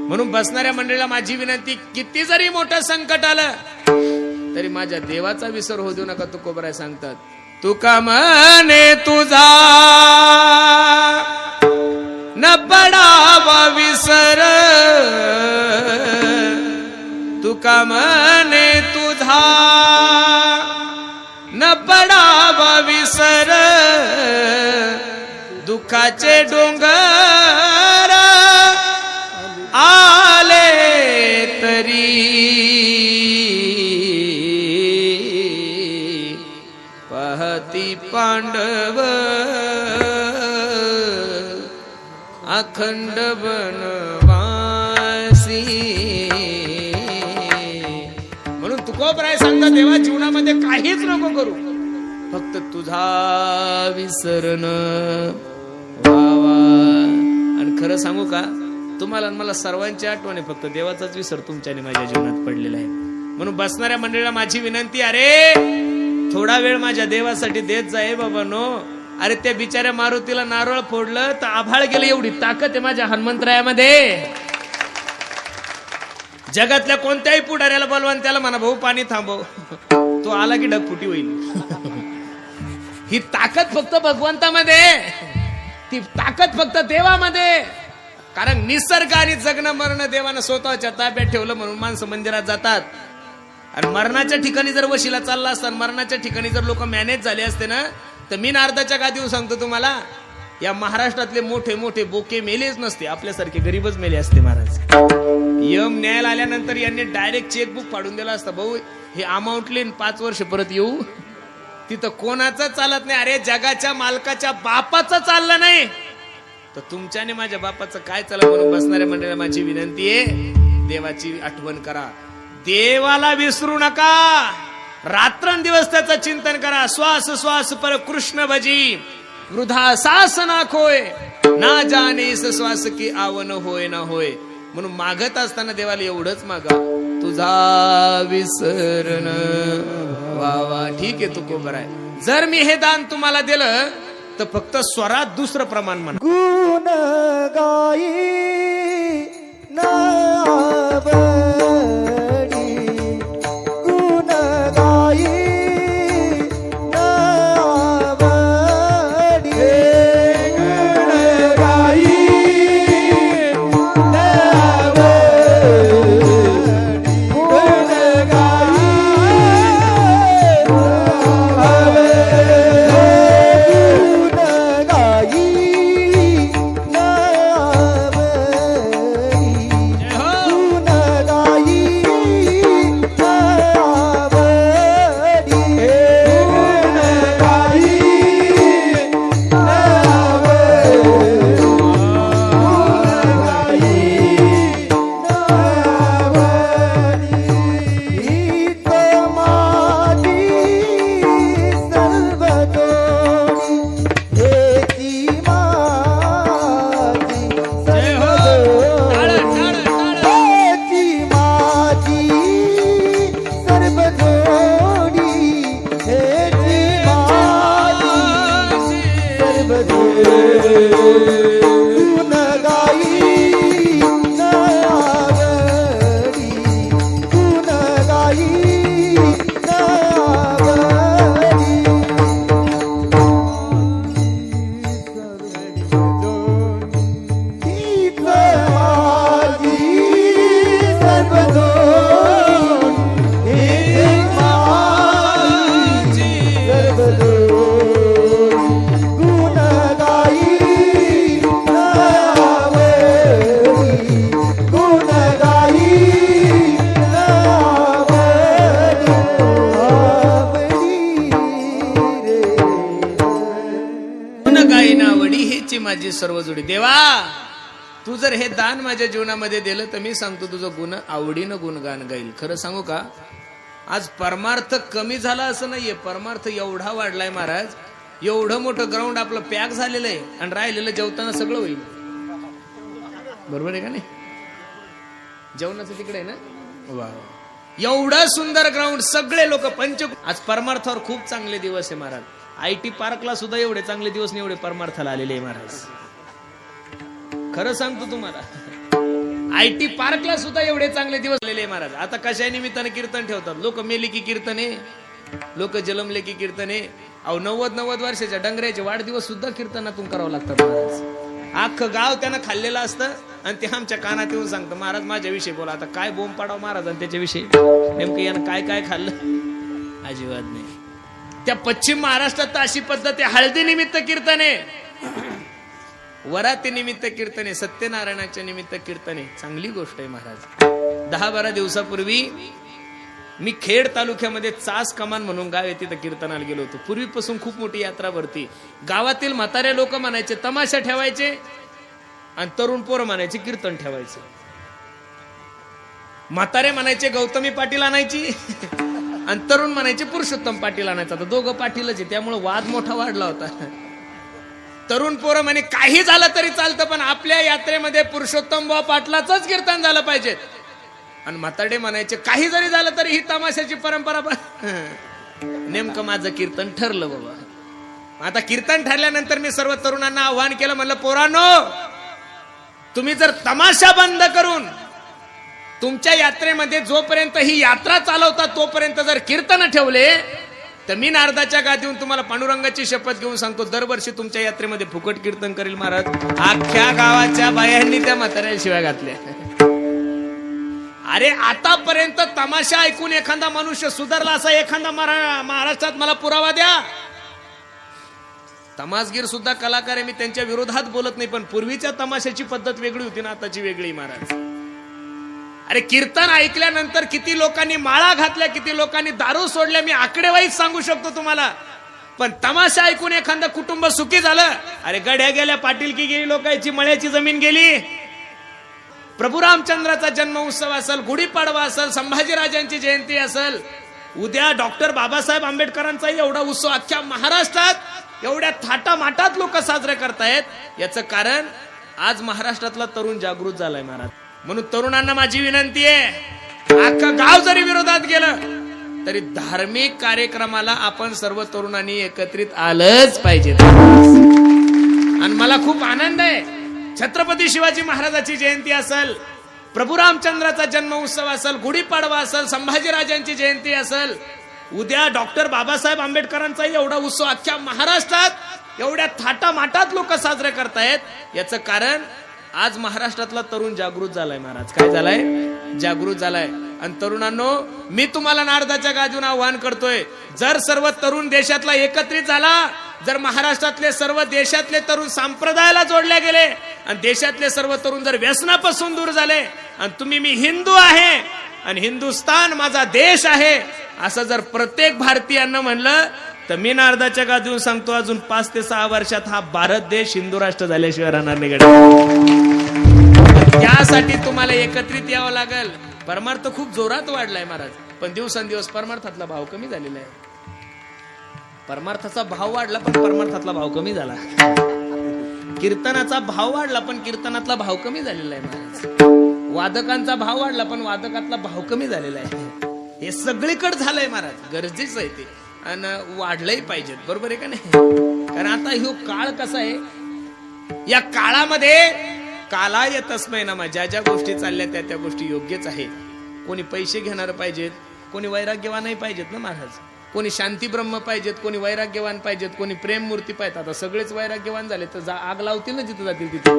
म्हणून बसणाऱ्या मंडळीला माझी विनंती, किती जरी मोठं संकट आलं तरी माझ्या देवाचा विसर होऊ देऊ नका. तुकोबराय सांगतात, तुका म्हणे तुझा न पडावा विसर, तुका म्हणे तुझा न पडावा विसर, दुःखाचे डोंगर आले तरी पाहती पांडव अखंड बनवासी. म्हणून तुकोबराय सांगता, देवा जीवनामध्ये काहीच नको करू, फक्त तुझा विसरण व्हावा. आणि खरं सांगू का, तुम्हाला मला सर्वांची आठवण आहे, फक्त देवाचाच विसर तुमच्या आणि माझ्या जीवनात पडलेला आहे. म्हणून बसणाऱ्या मंडळीला माझी विनंती, अरे थोडा वेळ माझ्या देवासाठी देत जाय बाबा नो. अरे त्या बिचाऱ्या मारुतीला नारळ फोडलं तर आभाळ गेलं, एवढी ताकद आहे माझ्या हनुमंतरायामध्ये. जगातल्या कोणत्याही पुढाऱ्याला बोलवान, त्याला म्हणा भाऊ पाणी थांबव, तो आला की ढगफुटी होईल. ही ताकद फक्त भगवंतामध्ये, ती ताकद फक्त देवामध्ये. कारण निसर्ग आणि जगणं मरणं देवानं स्वतःच्या ताब्यात ठेवलं, म्हणून माणसं मंदिरात जातात. आणि मरणाच्या ठिकाणी जर वशिला चालला असता, मरणाच्या ठिकाणी जर लोक मॅनेज झाले असते ना, तर मी नारदाच्या गादीवर सांगतो तुम्हाला, या महाराष्ट्रातले मोठे मोठे बोके मेलेच नसते, आपल्यासारखे गरीबच मेले असते महाराज. यम न्यायाला आल्यानंतर यांनी डायरेक्ट चेकबुक फाडून दिला असता, भाऊ हे अमाऊंट लिहिन 5 वर्ष परत येऊ. तिथं कोणाचं चालत नाही. अरे जगाच्या मालकाच्या बापाचं चाललं नाही तर तुमच्याने माझ्या बापाचं काय चाललं? म्हणून बसणाऱ्या मंडळीला माझी विनंती आहे, देवाची आठवण करा, देवाला विसरू नका. रात्रंदिवस त्याचं चिंतन करा. श्वास श्वास पर कृष्ण भजी, वृथा सास ना खोय, ना जाणेस श्वास की आवन होय ना होय. म्हणून मागत असताना देवाला एवढंच मागा, तुझा विसरण व्हावा. ठीक आहे तुकोबराय, जर मी हे दान तुम्हाला दिलं तर फक्त स्वरात दुसरं प्रमाण म्हणा. गुण गाई नावडी, गुण गाई गुण गाई नयावडी, गुण गाई नयावडी. हीच माझी सर्वदोन, हीच माझी सर्वदोन. गुण गाई नयावडी, गुण गाई नयावडी. आवडी रे. गुण गायना आवडी हेची माझी सर्व जोडी. देवा तू जर हे दान माझ्या जीवनामध्ये दिलं तर मी सांगतो तुझं गुण आवडीनं गुणगान गाईल. खरं सांगू का, आज परमार्थ कमी झाला असं नाहीये, परमार्थ एवढा वाढलाय महाराज. एवढं मोठं ग्राउंड आपलं पॅक झालेलं आहे आणि राहिलेलं जेवताना सगळं होईल. बरोबर आहे का नाही? जेवणाचं तिकडे आहे ना. वा, एवढं सुंदर ग्राउंड, सगळे लोक आज परमार्थावर खूप चांगले दिवस आहे महाराज. IT पार्कला सुद्धा एवढे चांगले दिवस नाही एवढे परमार्थाला आलेले आहे महाराज. खरं सांगतो तुम्हाला, IT पार्कला सुद्धा एवढे चांगले दिवस आलेले आहे महाराज. आता कशा निमित्ताने कीर्तन ठेवतात लोक, मेली की कीर्तने, लोक जलमले की कीर्तने. अहो 90 वर्षाच्या डंगऱ्याचे वाढदिवस सुद्धा कीर्तनातून करावं लागतात महाराज. अख्खं गाव त्यानं खाल्लेलं असतं आणि ते आमच्या कानात येऊन सांगतं महाराज माझ्याविषयी बोला. आता काय बोंब पाडावं महाराज आणि त्याच्याविषयी, नेमकं यानं काय काय खाल्लं. अजिबात नाही. त्या पश्चिम महाराष्ट्रात तर अशी पद्धत आहे, हळदी निमित्त कीर्तने, वराती निमित्त कीर्तने, सत्यनारायणाच्या निमित्त कीर्तने. चांगली गोष्ट आहे महाराज. 10-12 दिवसापूर्वी मी खेड तालुक्यामध्ये चास कमान म्हणून गाव आहे, तिथं कीर्तनाला गेलो होतो. पूर्वीपासून खूप मोठी यात्रा भरती. गावातील म्हातारे लोक म्हणायचे तमाशा ठेवायचे आणि तरुण पोरं म्हणायचे कीर्तन ठेवायचे. म्हातारे म्हणायचे गौतमी पाटील आणायची आणि तरुण म्हणायचे पुरुषोत्तम पाटील आणायचा. तर दोघं पाटीलच आहे, त्यामुळे वाद मोठा वाढला होता. तरुण पोरं म्हणे काही झालं तरी चालतं पण आपल्या यात्रेमध्ये पुरुषोत्तम बुवा पाटलाचंच कीर्तन झालं पाहिजे. आणि म्हातारे म्हणायचे काही जरी झालं तरी ही तमाशाची परंपरा. नेमकं माझं कीर्तन ठरलं बाबा. आता कीर्तन ठरल्यानंतर मी सर्व तरुणांना आव्हान केलं, म्हणलं पोरांनो तुम्ही जर तमाशा बंद करून तुमच्या यात्रेमध्ये जोपर्यंत ही यात्रा चालवता तोपर्यंत जर कीर्तन ठेवले तर मी नारदाच्या गादीहून तुम्हाला पांडुरंगाची शपथ घेऊन सांगतो दरवर्षी तुमच्या यात्रेमध्ये फुकट कीर्तन करेल महाराज. अख्ख्या गावाच्या बायांनी त्या म्हाताऱ्या शिव्या घातल्या. अरे आतापर्यंत तमाशा ऐकून एखादा मनुष्य सुधारला असा एखादा महाराष्ट्रात मला पुरावा द्या. तमासगीर सुद्धा कलाकार आहे, मी त्यांच्या विरोधात बोलत नाही, पण पूर्वीच्या तमाशाची पद्धत वेगळी होती ना, आताची वेगळी महाराज. अरे कीर्तन ऐकल्यानंतर किती लोकांनी माळा घातल्या, किती लोकांनी दारू सोडल्या, मी आकडेवाईज सांगू शकतो तुम्हाला. पण तमाशा ऐकून एखादं कुटुंब सुखी झालं. अरे गड्या गेल्या, पाटीलकी गेली, लोकांची मळ्याची जमीन गेली. प्रभू रामचंद्राचा जन्म उत्सव असेल, गुढीपाडवा असेल, संभाजीराजांची जयंती असेल, उद्या डॉक्टर बाबासाहेब आंबेडकरांचा एवढा उत्सव अख्ख्या महाराष्ट्रात एवढ्या थाटामाटात लोक साजरे करतायत. याचं कारण आज महाराष्ट्रातला तरुण जागृत झालाय महाराज. म्हणून तरुणांना माझी विनंती आहे, अख्खं गाव जरी विरोधात गेलं तरी धार्मिक कार्यक्रमाला आपण सर्व तरुणांनी एकत्रित आलंच पाहिजे. आणि मला खूप आनंद आहे, छत्रपती शिवाजी महाराजांची जयंती असेल, प्रभू रामचंद्राचा जन्म उत्सव असेल, गुढीपाडवा असेल, संभाजीराजांची जयंती असेल, उद्या डॉक्टर बाबासाहेब आंबेडकरांचा एवढा उत्सव अख्ख्या महाराष्ट्रात एवढ्या थाटामाटात लोक साजरे करतायत. याचं कारण आज महाराष्ट्रातला तरुण जागृत झालाय महाराज. काय झालाय? जागृत झालाय. आणि तरुणांनो, मी तुम्हाला नारदाच्या गादीहून आव्हान करतोय, जर सर्व तरुण देशातला एकत्रित झाला, जर महाराष्ट्रातले सर्व देशातले तरुण संप्रदायाला जोडले गेले आणि देशातले सर्व तरुण जर व्यसनापासून दूर झाले आणि तुम्ही मी हिंदू आहे आणि हिंदुस्तान माझा देश आहे असं जर प्रत्येक भारतीयांना म्हणलं तर मी नारदाच्या गादीहून सांगतो, अजून 5 ते 6 वर्षात हा भारत देश हिंदू राष्ट्र झाल्याशिवाय राहणार नाही. त्यासाठी तुम्हाला एकत्रित यावं लागेल. परमार्थ खूप जोरात वाढलाय महाराज, पण दिवसेंदिवस परमार्थातला भाव कमी झालेला आहे. परमार्थाचा भाव वाढला पण परमार्थातला भाव कमी झाला. कीर्तनाचा भाव वाढला पण कीर्तनातला भाव कमी झालेला आहे महाराज. वादकांचा भाव वाढला पण वादकातला भाव कमी झालेला आहे. हे सगळीकडे झालंय महाराज, गरजेचं आहे ते आणि वाढलंही पाहिजे. बरोबर आहे का नाही? कारण आता ह्यो काळ कसा आहे, या काळामध्ये कालाय तस्मै नमः, ज्या ज्या गोष्टी चालल्या त्या त्या गोष्टी योग्यच आहेत. कोणी पैसे घेणार पाहिजेत, कोणी वैराग्यवानही पाहिजेत ना महाराज, कोणी शांती ब्रह्म पाहिजेत, कोणी वैराग्यवान पाहिजेत, कोणी प्रेम मूर्ती पाहिजेत. आता सगळेच वैराग्यवान झाले तर आग लावतील ना जिथे जातील तिथे.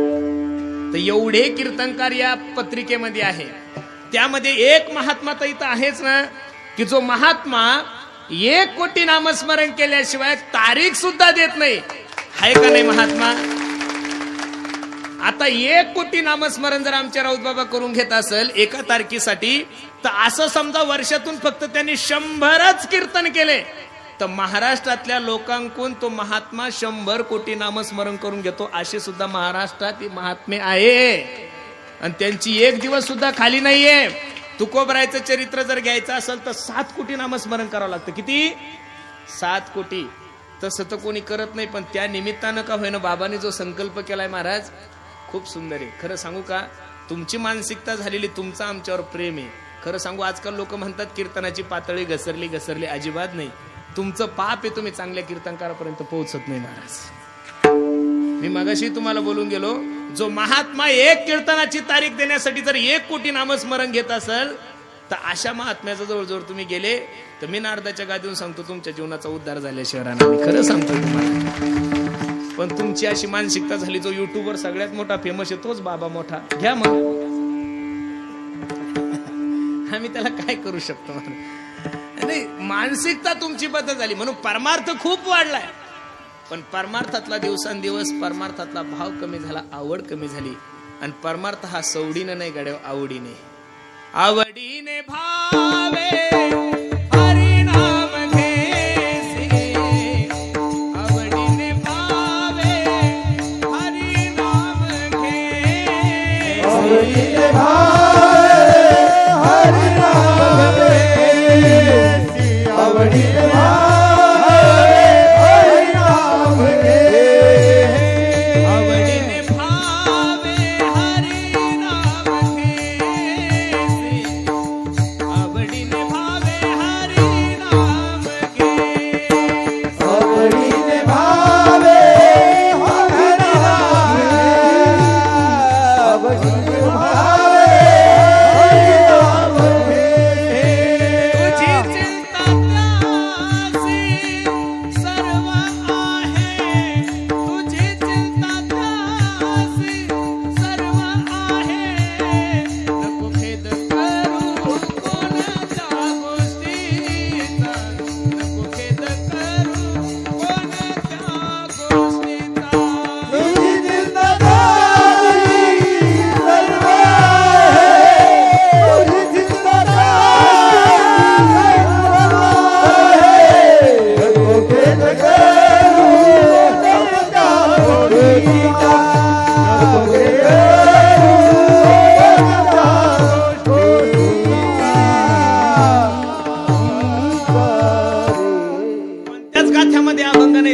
तर एवढे कीर्तनकार या पत्रिकेमध्ये आहे. त्यामध्ये एक महात्मा तर इथं आहेच ना, की जो महात्मा 1 कोटी नामस्मरण केल्याशिवाय तारीख सुद्धा देत नाही. आहे का नाही महात्मा? आता 1 कोटी नामस्मरण जर आमच्या राऊत बाबा करून घेत असेल एका तारखेसाठी, तर असं समजा वर्षातून फक्त त्यांनी 100च कीर्तन केले, तर महाराष्ट्रातल्या लोकांकडून तो महात्मा 100 कोटी नामस्मरण करून घेतो. असे सुद्धा महाराष्ट्रात महात्मे आहे आणि त्यांची एक दिवस सुद्धा खाली नाहीये. तुकोबरायचं चरित्र जर घ्यायचं असेल तर 7 कोटी नामस्मरण करावं लागतं. किती? 7 कोटी. तसं तर कोणी करत नाही, पण त्या निमित्तानं का होईना बाबांनी जो संकल्प केलाय महाराज खूप सुंदर आहे. खरं सांगू का, तुमची मानसिकता झालेली, तुमचं आमच्यावर प्रेम आहे. खरं सांगू, आजकाल लोक म्हणतात कीर्तनाची पातळी घसरली. अजिबात नाही. तुमचं पाप आहे, तुम्ही चांगल्या कीर्तनकारापर्यंत पोहोचत नाही महाराज. मी मगाशी तुम्हाला बोलून गेलो, जो महात्मा 1 कीर्तनाची तारीख देण्यासाठी जर 1 कोटी नामस्मरण घेत असेल, तर अशा महात्म्याचा जवळजवळ तुम्ही गेले तर मी नारदाच्या गादीवरून सांगतो तुमच्या जीवनाचा उद्धार झाल्याशिवाय राहणार नाही. खरं सांगतो तुम्हाला. पण तुमची अशी मानसिकता झाली, जो युट्यूबवर सगळ्यात मोठा फेमस आहे तोच बाबा मोठा. घ्या मग, आम्ही त्याला काय करू शकतो? नाही, मानसिकता तुमची बदल झाली म्हणून परमार्थ खूप वाढलाय, पण परमार्थातला दिवसांदिवस परमार्थातला भाव कमी झाला, आवड कमी झाली. आणि परमार्थ हा सवडीनं नाही गड्या, आवडीने. आवडीने भावे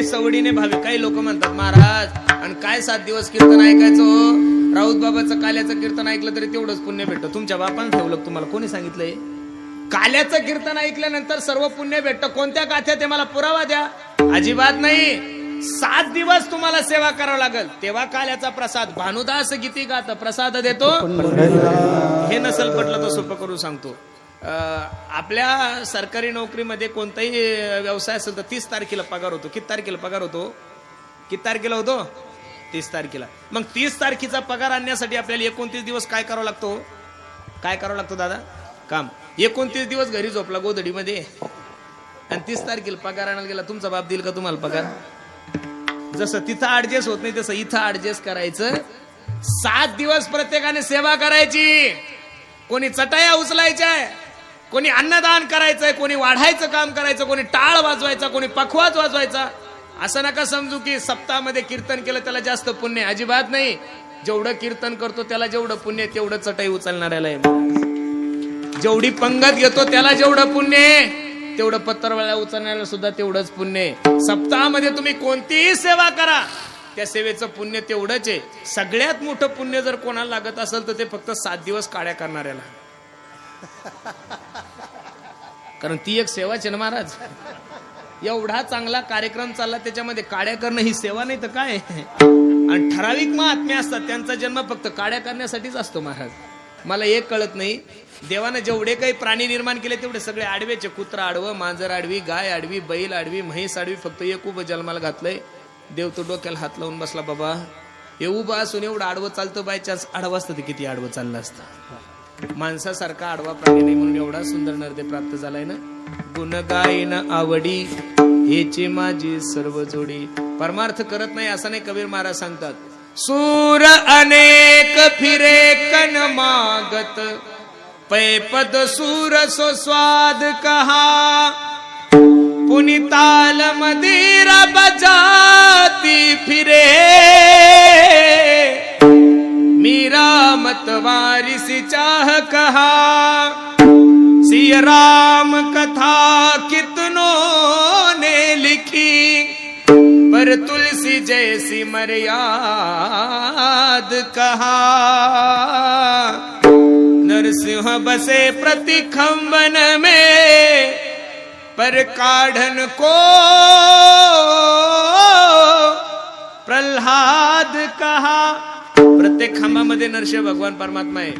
सवडीने भावे. काही लोक म्हणतात महाराज आणि काय 7 दिवस कीर्तन ऐकायचं, राऊत बाबाचं काल्याचं कीर्तन ऐकलं तरी तेवढंच पुण्य भेटतं. तुमच्या बापानं ठेवलं, तुम्हाला कोणी सांगितलंय? काल्याचं कीर्तन ऐकल्यानंतर सर्व पुण्य भेटतं. कोणत्या गाथ्या ते मला पुरावा द्या. अजिबात नाही. 7 दिवस तुम्हाला सेवा करावं लागेल, तेव्हा काल्याचा प्रसाद. भानुदास गीती गात प्रसाद देतो. हे नसल पटलं तर सोपं करून सांगतो. आपल्या सरकारी नोकरीमध्ये कोणताही व्यवसाय असेल तर 30 तारखेला पगार होतो. किती तारखेला पगार होतो? किती तारखेला होतो? 30 तारखेला. मग 30 तारखेचा पगार आणण्यासाठी आपल्याला 29 दिवस काय करावं लागतो? काय करावं लागतो दादा? काम. 29 दिवस घरी झोपला गोधडीमध्ये आणि 30 तारखेला पगार आणायला गेला. तुमचा बाप देईल का तुम्हाला पगार? जसं तिथं ऍडजस्ट होत नाही तसं इथं ऍडजस्ट करायचं. 7 दिवस प्रत्येकाने सेवा करायची. कोणी चटाया उचलायच्या, कोणी अन्नदान करायचंय, कोणी वाढायचं काम करायचं, कोणी टाळ वाजवायचा, कोणी पखवाज वाजवायचा. असं नका समजू की सप्ताहामध्ये कीर्तन केलं त्याला जास्त पुण्य. अजिबात नाही. जेवढं कीर्तन करतो त्याला जेवढं पुण्य तेवढं चटाई उचलणाऱ्याला आहे. जेवढी पंगत घेतो त्याला जेवढं पुण्य तेवढं पत्तरवाळ्या उचलण्याला सुद्धा तेवढंच पुण्य. सप्ताहामध्ये तुम्ही कोणतीही सेवा करा त्या सेवेचं पुण्य तेवढंच आहे. सगळ्यात मोठं पुण्य जर कोणाला लागत असेल तर ते फक्त 7 दिवस काड्या करणाऱ्याला. कारण ती एक सेवाच आहे ना महाराज. एवढा चांगला कार्यक्रम चालला त्याच्यामध्ये काड्या करणं ही सेवा नाही तर काय? आणि ठराविक महात्म्य असतात, त्यांचा जन्म फक्त काड्या करण्यासाठीच असतो. महाराज मला एक कळत नाही, देवानं जेवढे काही प्राणी निर्माण केले तेवढे सगळे आडवेचे. कुत्रा आडवं, मांजर आडवी, गाय आडवी, बैल आडवी, म्हैस आडवी, फक्त एक उभं जन्माला घातलंय. देव तो डोक्याला हात लावून बसला, बाबा हे उभं असून एवढं आडवं चालतं, बाय चान्स आडवं असतं ते किती आडवं चाललं असतं. माणसासारखा आडवा प्राणी नाही म्हणून एवढा सुंदर नरदे प्राप्त झालाय ना. गुण गायन आवडी हेची माझी सर्व जोडी. परमार्थ करत नाही असं नाही, कबीर महाराज सांगतात. सूर अनेक फिरे कन मागत, पैपद सूर सो स्वाद कहा, पुनिताल मदिरा बजाती फिरे, मीरा मतवारिसी चाह कहा, सिया राम कथा कितनों ने लिखी, पर तुलसी जैसी मर्याद कहा, नरसिंह बसे प्रतिखंबन में, पर काढ़न को प्रल्हाद कहा. प्रत्येक खांबामध्ये नरसिंह भगवान परमात्मा आहे,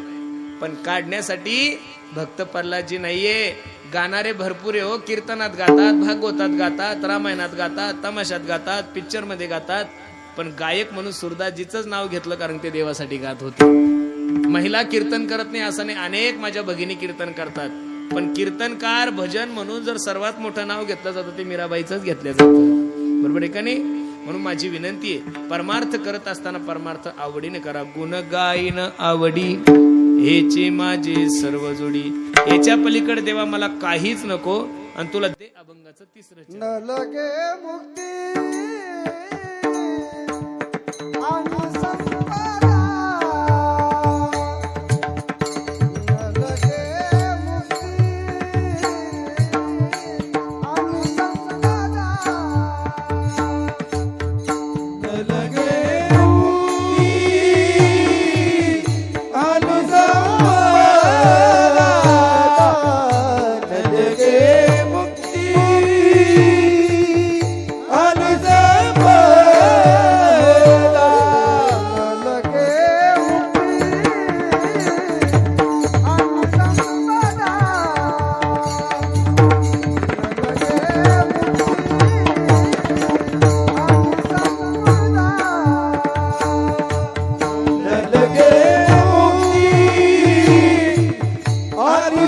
पण काढण्यासाठी भक्त प्रल्हादजी नाहीये. गाणारे भरपूर आहे हो, कीर्तनात गातात, भागवतात गातात, रामायणात गातात, तमाशात गातात, पिक्चर मध्ये गातात, पण गायक म्हणून सुरदासजीचंच नाव घेतलं कारण ते देवासाठी गात होते. महिला कीर्तन करत नाही असं नाही, अनेक माझ्या भगिनी कीर्तन करतात, पण कीर्तनकार भजन म्हणून जर सर्वात मोठं नाव घेतलं जातं ते मीराबाईचंच घेतलं जातं. बरोबर आहे का नाही? म्हणून माझी विनंती आहे, परमार्थ करत असताना परमार्थ आवडीने करा. गुण गायन आवडी हेची माझी सर्व जोडी. याच्या पलीकडे देवा मला काहीच नको, आणि तुला दे अभंगाचं तिसरं चरण. न लगे मुक्ती आणि संपदा, न लगे मुक्ती आणि संपदा, न लगे मुक्ती आणि संपदा, न लगे मुक्ती आणि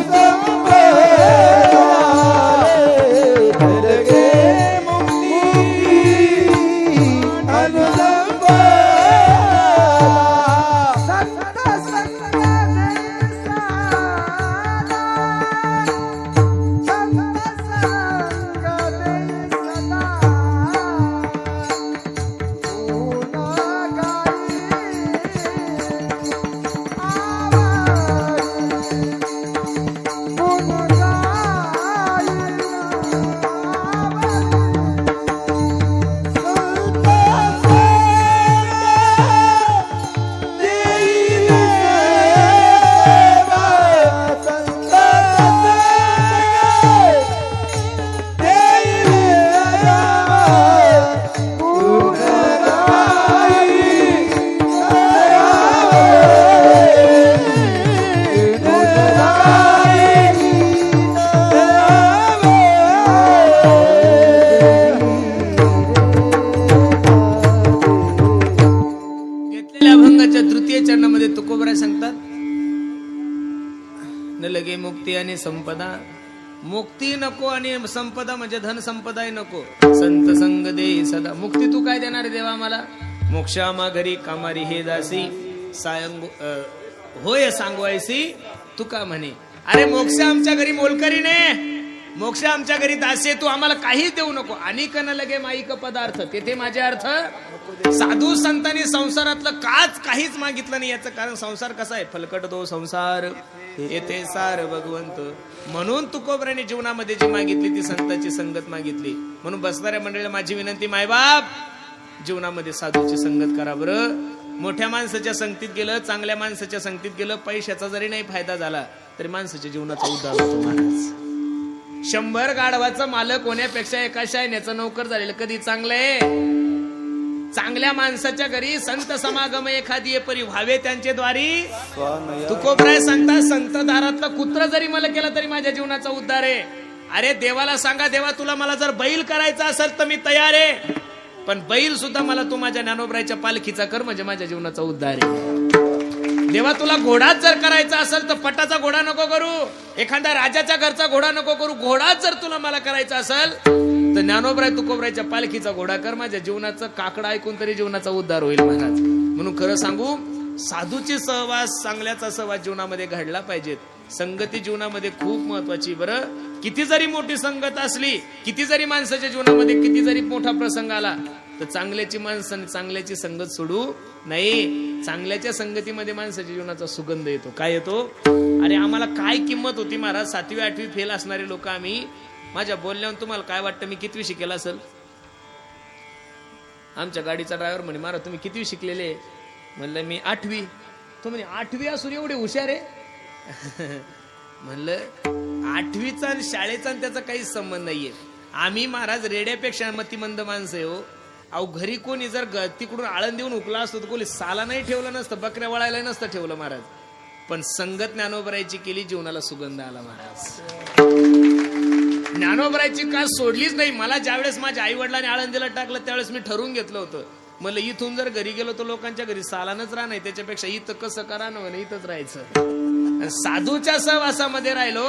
संपदा, न लगे मुक्ती आणि संपदा. मुक्ती नको आणि संपदा म्हणजे धन संपदाही नको. संत संग दे सदा. मुक्ती तू काय देणार देवा मला? मोक्षामा घरी कामारी हे दासी सायंग होय सांगवायसी तू का म्हणे. अरे मोक्ष आमच्या घरी मोलकरीने, मोक्ष आमच्या घरी दासी, तू आम्हाला काहीच देऊ नको. आणि कन लगे माईक पदार्थ. तेथे माझे अर्थ साधू संतांनी संसारातलं काहीच मागितलं नाही. याचं कारण संसार कसा आहे, फलकट दो संसार येथे सार भगवंत. म्हणून तुकोबराने जीवनामध्ये जी मागितली ती संतांची संगत मागितली. म्हणून बसणाऱ्या मंडळीला माझी विनंती, मायबाप जीवनामध्ये साधूची संगत करा बरं. मोठ्या माणसाच्या संगतीत गेलं, चांगल्या माणसाच्या संगतीत गेलं, पैशाचा जरी नाही फायदा झाला तरी माणसाच्या जीवनाचा उद्धार होतो. महाराज 100 गाढवाचा मालक होण्यापेक्षा एका शायण्याचा नौकर झालेलं कधी चांगलंय. चांगल्या माणसाच्या घरी संत समागम एखादी परी व्हावे त्यांचे द्वारी. स्वानया तुकोबराय सांगता संत दारातला कुत्र जरी मला केला तरी माझ्या जीवनाचा उद्धार आहे. अरे देवाला सांगा, देवा तुला मला जर बैल करायचा असेल तर मी तयार आहे, पण बैल सुद्धा मला तू माझ्या ज्ञानोबरायच्या पालखीचा कर, म्हणजे माझ्या जीवनाचा उद्धार आहे. देवा तुला घोडाच जर करायचा असेल तर पटाचा घोडा नको करू, एखाद्या राजाच्या घरचा घोडा नको करू, घोडाच जर तुला मला करायचा असेल तर ज्ञानोबराय तुकोबरायच्या पालखीचा घोडा कर, माझ्या जीवनाचं काकडा ऐकून तरी जीवनाचा उद्धार होईल महाराज. म्हणून खरं सांगू, साधूची सहवास, चांगल्याचा सहवास जीवनामध्ये घडला पाहिजेत. संगती जीवनामध्ये खूप महत्वाची. बरं, किती जरी मोठी संगत असली, किती जरी माणसाच्या जीवनामध्ये किती जरी मोठा प्रसंग आला, तर चांगल्याची माणसं चांगल्याची संगत सोडू नाही. चांगल्याच्या संगतीमध्ये माणसाच्या जीवनाचा सुगंध येतो. काय येतो? अरे आम्हाला काय किंमत होती महाराज, 7वी 8वी फेल असणारे लोक आम्ही. माझ्या बोलण्यावर तुम्हाला काय वाटतं, मी कितवी शिकेला असेल? आमच्या गाडीचा ड्रायव्हर म्हणे, महाराज तुम्ही कितवी शिकलेले? म्हणलं मी 8वी. तो म्हणे 8वी असून एवढे हुशार आहे? म्हणलं 8वीचा आणि शाळेचा आणि त्याचा काहीच संबंध नाहीये. आम्ही महाराज रेड्यापेक्षा मतिमंद माणसं हो. अहो घरी कोणी जर तिकडून आळंद देऊन उकला असतो तर कोणी साला नाही ठेवलं नसतं, बकऱ्या वळायला नसतं ठेवलं महाराज. पण संगत ज्ञानोबरायची केली, जीवनाला सुगंध आला महाराज. ज्ञानोबरायची का सोडलीच नाही. मला ज्यावेळेस माझ्या आई वडिलांनी आळंदीला टाकलं त्यावेळेस मी ठरवून घेतलं होतं, मला इथून जर घरी गेलो तर लोकांच्या घरी सालानच राहणार, त्याच्यापेक्षा इथं कसं करा ना म्हणे, इथंच राहायचं. साधूच्या सहवासामध्ये राहिलो.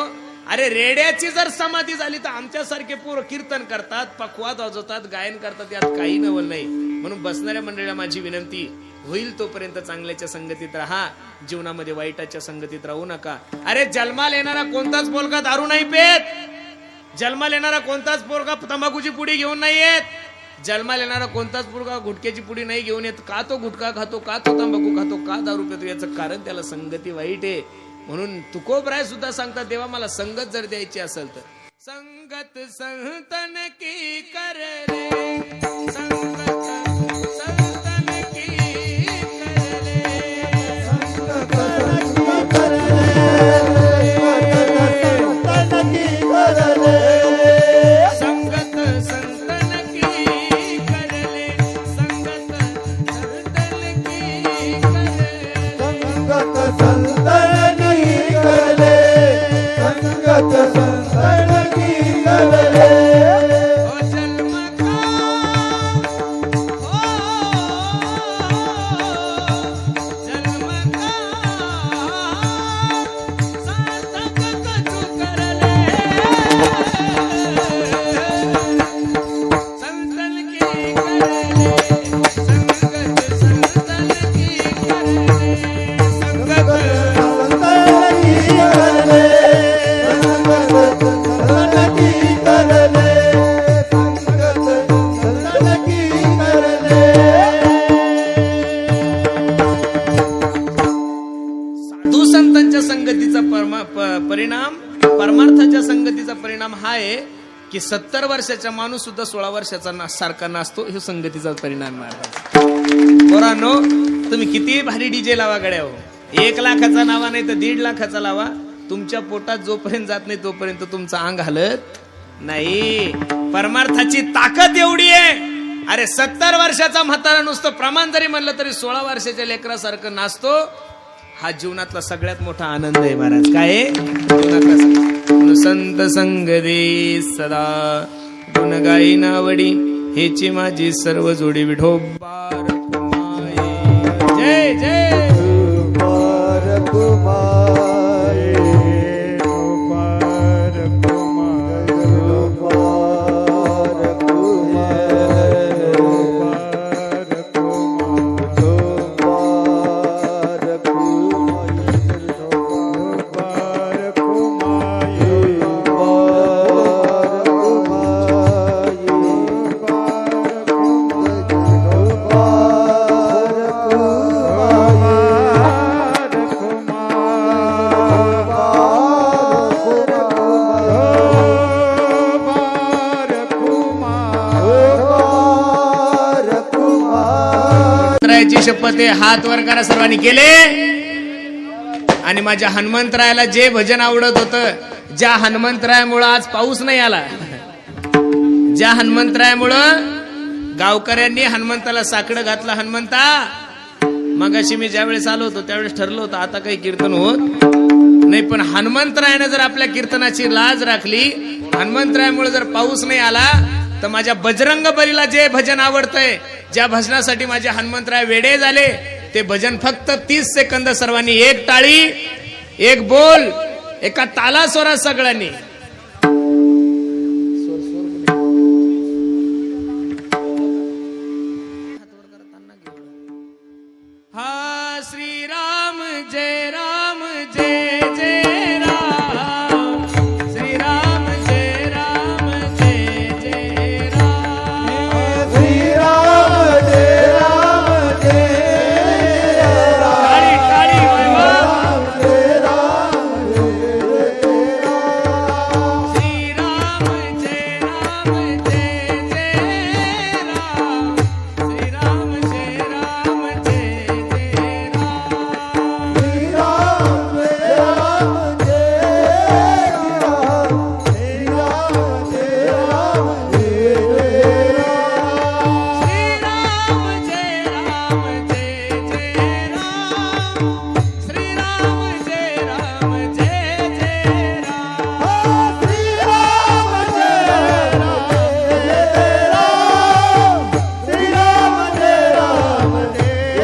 अरे रेड्याची जर समाधी झाली तर आमच्यासारखे पोरं कीर्तन करतात, पखवाद वाजवतात, गायन करतात, यात काही नवल नाही. म्हणून बसणाऱ्या मंडळीला माझी विनंती, होईल तोपर्यंत चांगल्याच्या संगतीत राहा, जीवनामध्ये वाईटाच्या संगतीत राहू नका. अरे जन्माला येणारा कोणताच पोरगा दारू नाही पेत, जन्माला येणारा कोणताच पोरगा तंबाखूची पुडी घेऊन नाही येत, जन्माला येणारा कोणताच पोरगा गुटख्याची पुडी नाही घेऊन येत. का तो गुटखा खातो, का तो तंबाखू खातो, का दारू पितो? याचं कारण त्याला संगती वाईट आहे. म्हणून तुकोबराय सुद्धा सांगतात, देवा मला संगत जर द्यायची असेल तर संगत संतन की कर रे, संगत संतन की कर रे, संगत कर रे, संतन की कर रे, संगत संतन की कर ले, संगत संतन की कर रे, संगत संतन की कर ले, संगत संतन की कर ले. ओ जन्म का ओ जन्म का सार्थक कछु कर ले, संतन की कर ले, संगत संतन की कर ले, संगत संतन की कर ले, संगत संतन की कर ले, संगत संतन की कर ले. साधू संतांच्या संगतीचा परिणाम, परमार्थाच्या संगतीचा परिणाम हा आहे की 70 वर्षाचा माणूस सुद्धा 16 वर्षाचा सारखा नाचतो. हे संगतीचा परिणाम महाराज. पोरांनो, तुम्ही किती भारी डीजे लावा गड्या हो, 1 लाखाचा लावा नाही तर 1.5 लाखाचा लावा, तुमच्या पोटात जोपर्यंत जात नाही तोपर्यंत तुमचं अंग हलत नाही. परमार्थाची ताकद एवढी आहे. अरे 70 वर्षाचा म्हातारा नुसतं प्रमाण जरी म्हणलं तरी 16 वर्षाच्या लेकरासारखं नाचतो. हा जीवनातला सगळ्यात मोठा आनंद आहे महाराज. काय आहे? जीवनातला सगळा. संत संग दे सदा, गुण गाई नावडी, हेची माझी सर्व जोडी. विठोबार कुमाये. जय जय कुमार कुमार, कुमार कुमार, कुमार कुमार, कुमार कुमार, कुमार ची शपथ आहे. हात वर करा सर्वांनी. केले. आणि माझ्या हनुमंतरायाला जे भजन आवडत होतं, ज्या हनुमंतरायामुळं आज पाऊस नाही आला, ज्या हनुमंतरायामुळं गावकऱ्यांनी हनुमंताला साकडं घातलं. हनुमंता, मगाशी मी ज्यावेळेस आलो होतो त्यावेळेस ठरलं होतं आता काही कीर्तन होत नाही, पण हनुमंतरायानं जर आपल्या कीर्तनाची लाज राखली, हनुमंतरायामुळे जर पाऊस नाही आला, तर माझ्या बजरंग बलीला जे भजन आवडतंय, ज्या भजनासाठी माझे हनुमंतराय वेडे झाले, ते भजन फक्त 30 सेकंद सर्वांनी एक टाळी एक बोल एका ताला स्वरात सगळ्यांनी. हा श्रीराम जय राम जय जय राम, श्रीराम जय राम जय जय राम, श्रीराम जय राम जय राम, टाळी टाळी वैभव. श्रीराम जय राम जय जय राम, श्रीराम जय राम जय जय राम. श्रीराम जय राम जय राम, श्रीराम जय राम जय राम, श्रीराम जय राम जय जय राम, श्रीराम जय राम जय जय राम. श्रीराम जय राम जय राम,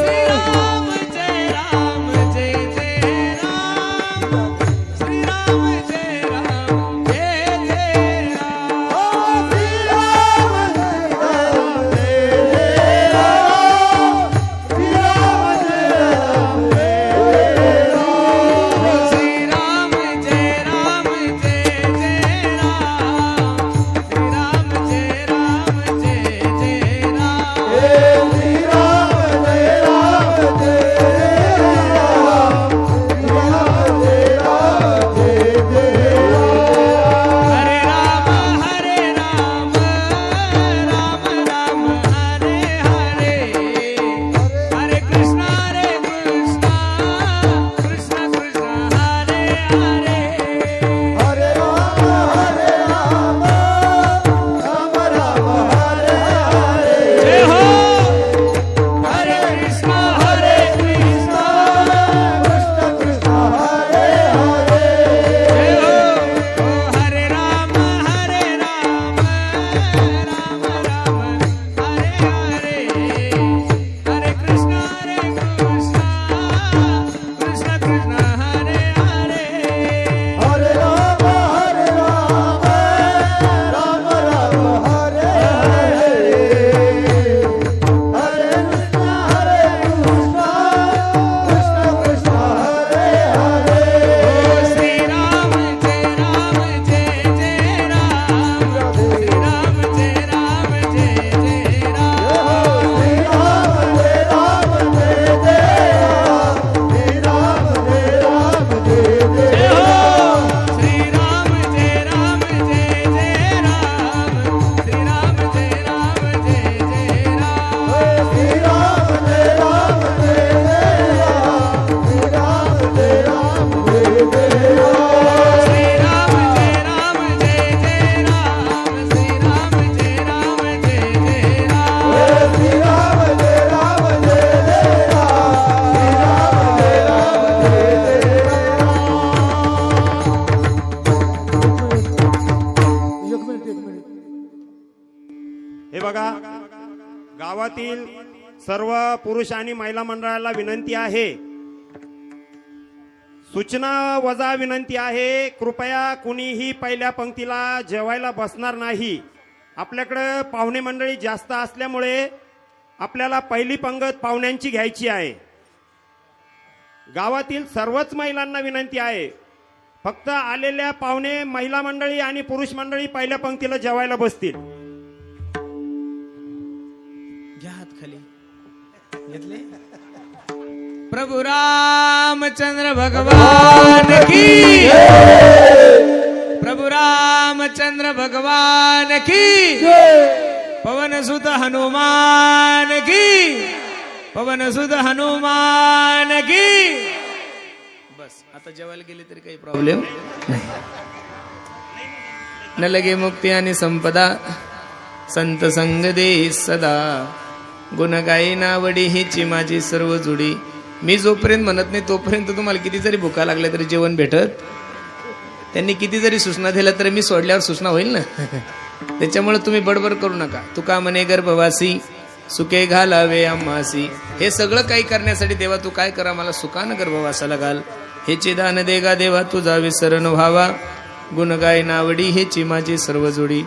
श्रीराम जय राम जय जय राम, श्रीराम जय राम जय जय राम, श्रीराम जय राम जय जय राम. श्रीराम जय राम जय जय राम, श्रीराम जय राम जय जय राम. हरे राम राम राम हरे हरे, हरे कृष्ण कृष्ण कृष्ण हरे हरे. जय हो. हरे कृष्ण कृष्ण जय हो. ओ हरे राम राम राम हरे हरे, हरे कृष्ण कृष्ण कृष्ण हरे हरे. श्रीराम जय राम जय जय राम, श्रीराम जय राम जय जय राम. जय हो. श्रीराम जय राम जय जय राम, श्रीराम जय राम जय जय राम. श्रीराम जय राम जय जय राम, श्रीराम जय राम जय जय राम. हे बघा, गावातील सर्व पुरुष आणि महिला मंडळाला विनंती आहे, सूचना वजा विनंती आहे, कृपया कुणीही पहिल्या पंक्तीला जेवायला बसणार नाही. आपल्याकडे पाहुणे मंडळी जास्त असल्यामुळे आपल्याला पहिली पंगत पाहुण्यांची घ्यायची आहे. गावातील सर्वच महिलांना विनंती आहे, फक्त आलेल्या पाहुणे महिला मंडळी आणि पुरुष मंडळी पहिल्या पंक्तीला जेवायला बसतील. घ्या हात खाली घेतले. प्रभु रामचंद्र भगवान की, प्रभु रामचंद्र भगवान की, पवन सुत हनुमान की, पवन सुत हनुमान की. बस आता जेवायला गेले तरी काही प्रॉब्लेम नाही. न लगे मुक्ती आणि संपदा. संत संग दे सदा, गुण गाई नावडी हिची माझी सर्व जुडी. मी जोपर्यंत म्हणत नाही तोपर्यंत तुम्हाला किती जरी भुका लागल्या तरी जेवण भेटत, त्यांनी किती जरी सूचना दिल्या तरी मी सोडल्यावर सूचना होईल ना. त्याच्यामुळे तुम्ही बडबड करू नका. तुका म्हणे गर्भवासी सुखे घालावे आम्हासी. हे सगळं काही करण्यासाठी देवा तू काय करा, मला सुखानं गर्भवासाला घाल. हेचे दान देगा देवा तुझा विसरण व्हावा, गुण गाय नावडी हेची माझी सर्व जोडी.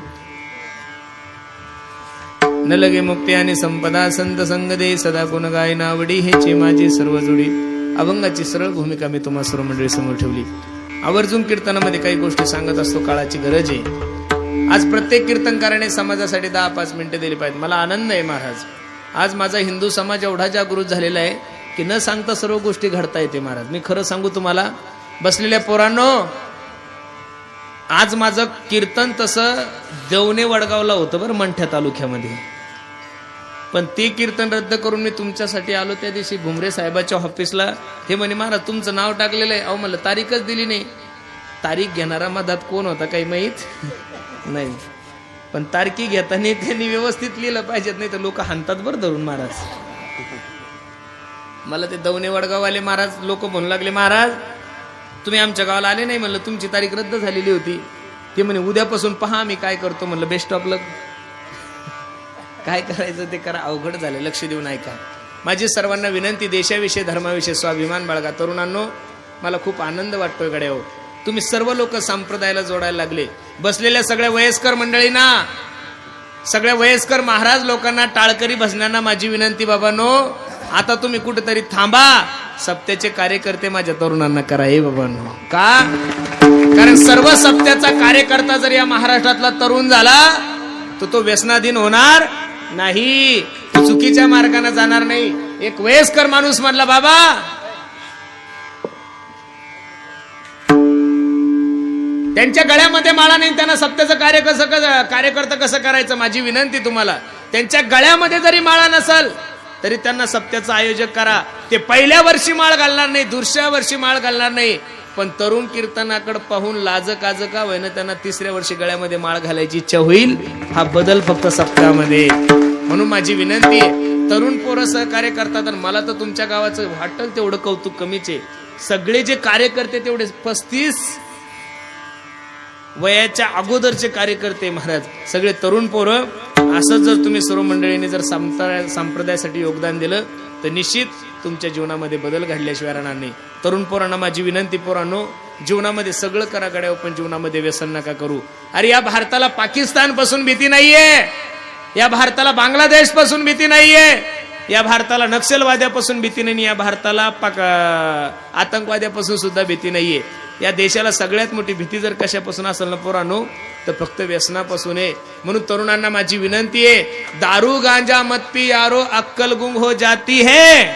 न लगे मुक्ती आणि संपदा, संत संग दे सदा, गुण गाय नावडी हेची माझी सर्व जोडी. अभंगाची सरळ भूमिका मी तुम्हा सर्व मंडळी समोर ठेवली. आवर्जून कीर्तनामध्ये काही गोष्टी सांगत असतो, काळाची गरज आहे. आज प्रत्येक कीर्तनकाराने समाजासाठी 10-5 मिनिटं दिली पाहिजे. मला आनंद आहे महाराज, आज माझा हिंदू समाज एवढा जागृत झालेला आहे की न सांगता सर्व गोष्टी घडता येते. महाराज मी खरं सांगू तुम्हाला, बसलेल्या पोरांनो, आज माझं कीर्तन तसं देवणे वडगावला होतं बरं, मंठ्या तालुक्यामध्ये. पण ते कीर्तन रद्द करून मी तुमच्यासाठी आलो. त्या दिवशी भुमरे साहेबाच्या ऑफिसला ते म्हणे महाराज तुमचं नाव टाकलेलं आहे. अहो मला तारीखच दिली नाही. तारीख घेणारा मधात कोण होता काही माहीत नाही, पण तारखी घेताना त्यांनी व्यवस्थित लिहिलं पाहिजेत, नाही तर लोक हाणतात बरं धरून. महाराज मला ते दवणे वडगाववाले महाराज लोक म्हणू लागले, महाराज तुम्ही आमच्या गावाला आले नाही. म्हणलं तुमची तारीख रद्द झालेली होती. ते म्हणे उद्यापासून पहा मी काय करतो. म्हणलं बेस्ट ऑफ लक. काय करायचं ते करा, अवघड झालं. लक्ष देऊन ऐका. माझी सर्वांना विनंती, देशाविषयी धर्माविषयी स्वाभिमान बाळगा. तरुणांनो मला खूप आनंद वाटतोय गड्यावर, तुम्ही सर्व लोक संप्रदायाला जोडायला लागले. बसलेल्या सगळ्या वयस्कर मंडळींना, सगळ्या वयस्कर महाराज लोकांना, टाळकरी भजनांना माझी विनंती, बाबांनो आता तुम्ही कुठेतरी थांबा. सप्त्याचे कार्यकर्ते माझ्या तरुणांना करा. हे बाबांनो का, कारण सर्व सप्त्याचा कार्यकर्ता जर या महाराष्ट्रातला तरुण झाला तर तो व्यसनाधीन होणार नाही, तो चुकीच्या मार्गाने जाणार नाही. एक वयस्कर माणूस म्हणला, बाबा त्यांच्या गळ्यामध्ये माळा नाही, त्यांना सप्त्याचं कार्यकर्ता कसं करायचं. माझी विनंती तुम्हाला, त्यांच्या गळ्यामध्ये जरी माळा नसल तरी त्यांना सप्त्याचं आयोजक करा. ते पहिल्या वर्षी माळ घालणार नाही, दुसऱ्या वर्षी माळ घालणार नाही, पण तरुण कीर्तनाकडे पाहून लाज काज का होईना त्यांना तिसऱ्या वर्षी गळ्यामध्ये माळ घालायची इच्छा होईल. हा बदल फक्त सप्त्यामध्ये. म्हणून माझी विनंती आहे, तरुण पोरं सहकार्य करतात. आणि मला तर तुमच्या गावाचं वाटल तेवढं कौतुक कमीच आहे. सगळे जे कार्यकर्ते तेवढे 35 वयाच्या अगोदरचे कार्यकर्ते महाराज, सगळे तरुण पोरं. असं जर तुम्ही सर्व मंडळींनी जर संप्रदायासाठी योगदान दिलं तर निश्चित तुमच्या जीवनामध्ये बदल घडल्याशिवाय राहणार नाही. तरुण पोरांना माझी विनंती, पोरांनो जीवनामध्ये सगळं करा गड्यावर, पण जीवनामध्ये व्यसन नका करू. अरे या भारताला पाकिस्तान पासून भीती नाहीये, या भारताला बांगलादेश पासून भीती नाहीये, या भारताला नक्षलवाद्यापासून भीती नाही, या भारताला आतंकवाद्यापासून सुद्धा भीती नाहीये. या देशाला सगळ्यात मोठी भीती जर कशापासून असेल ना पोरांनो, तर फक्त व्यसनापासून आहे. म्हणून तरुणांना माझी विनंती आहे, दारू गांजा मत पी यारो, अक्कल गुंग हो जाती है,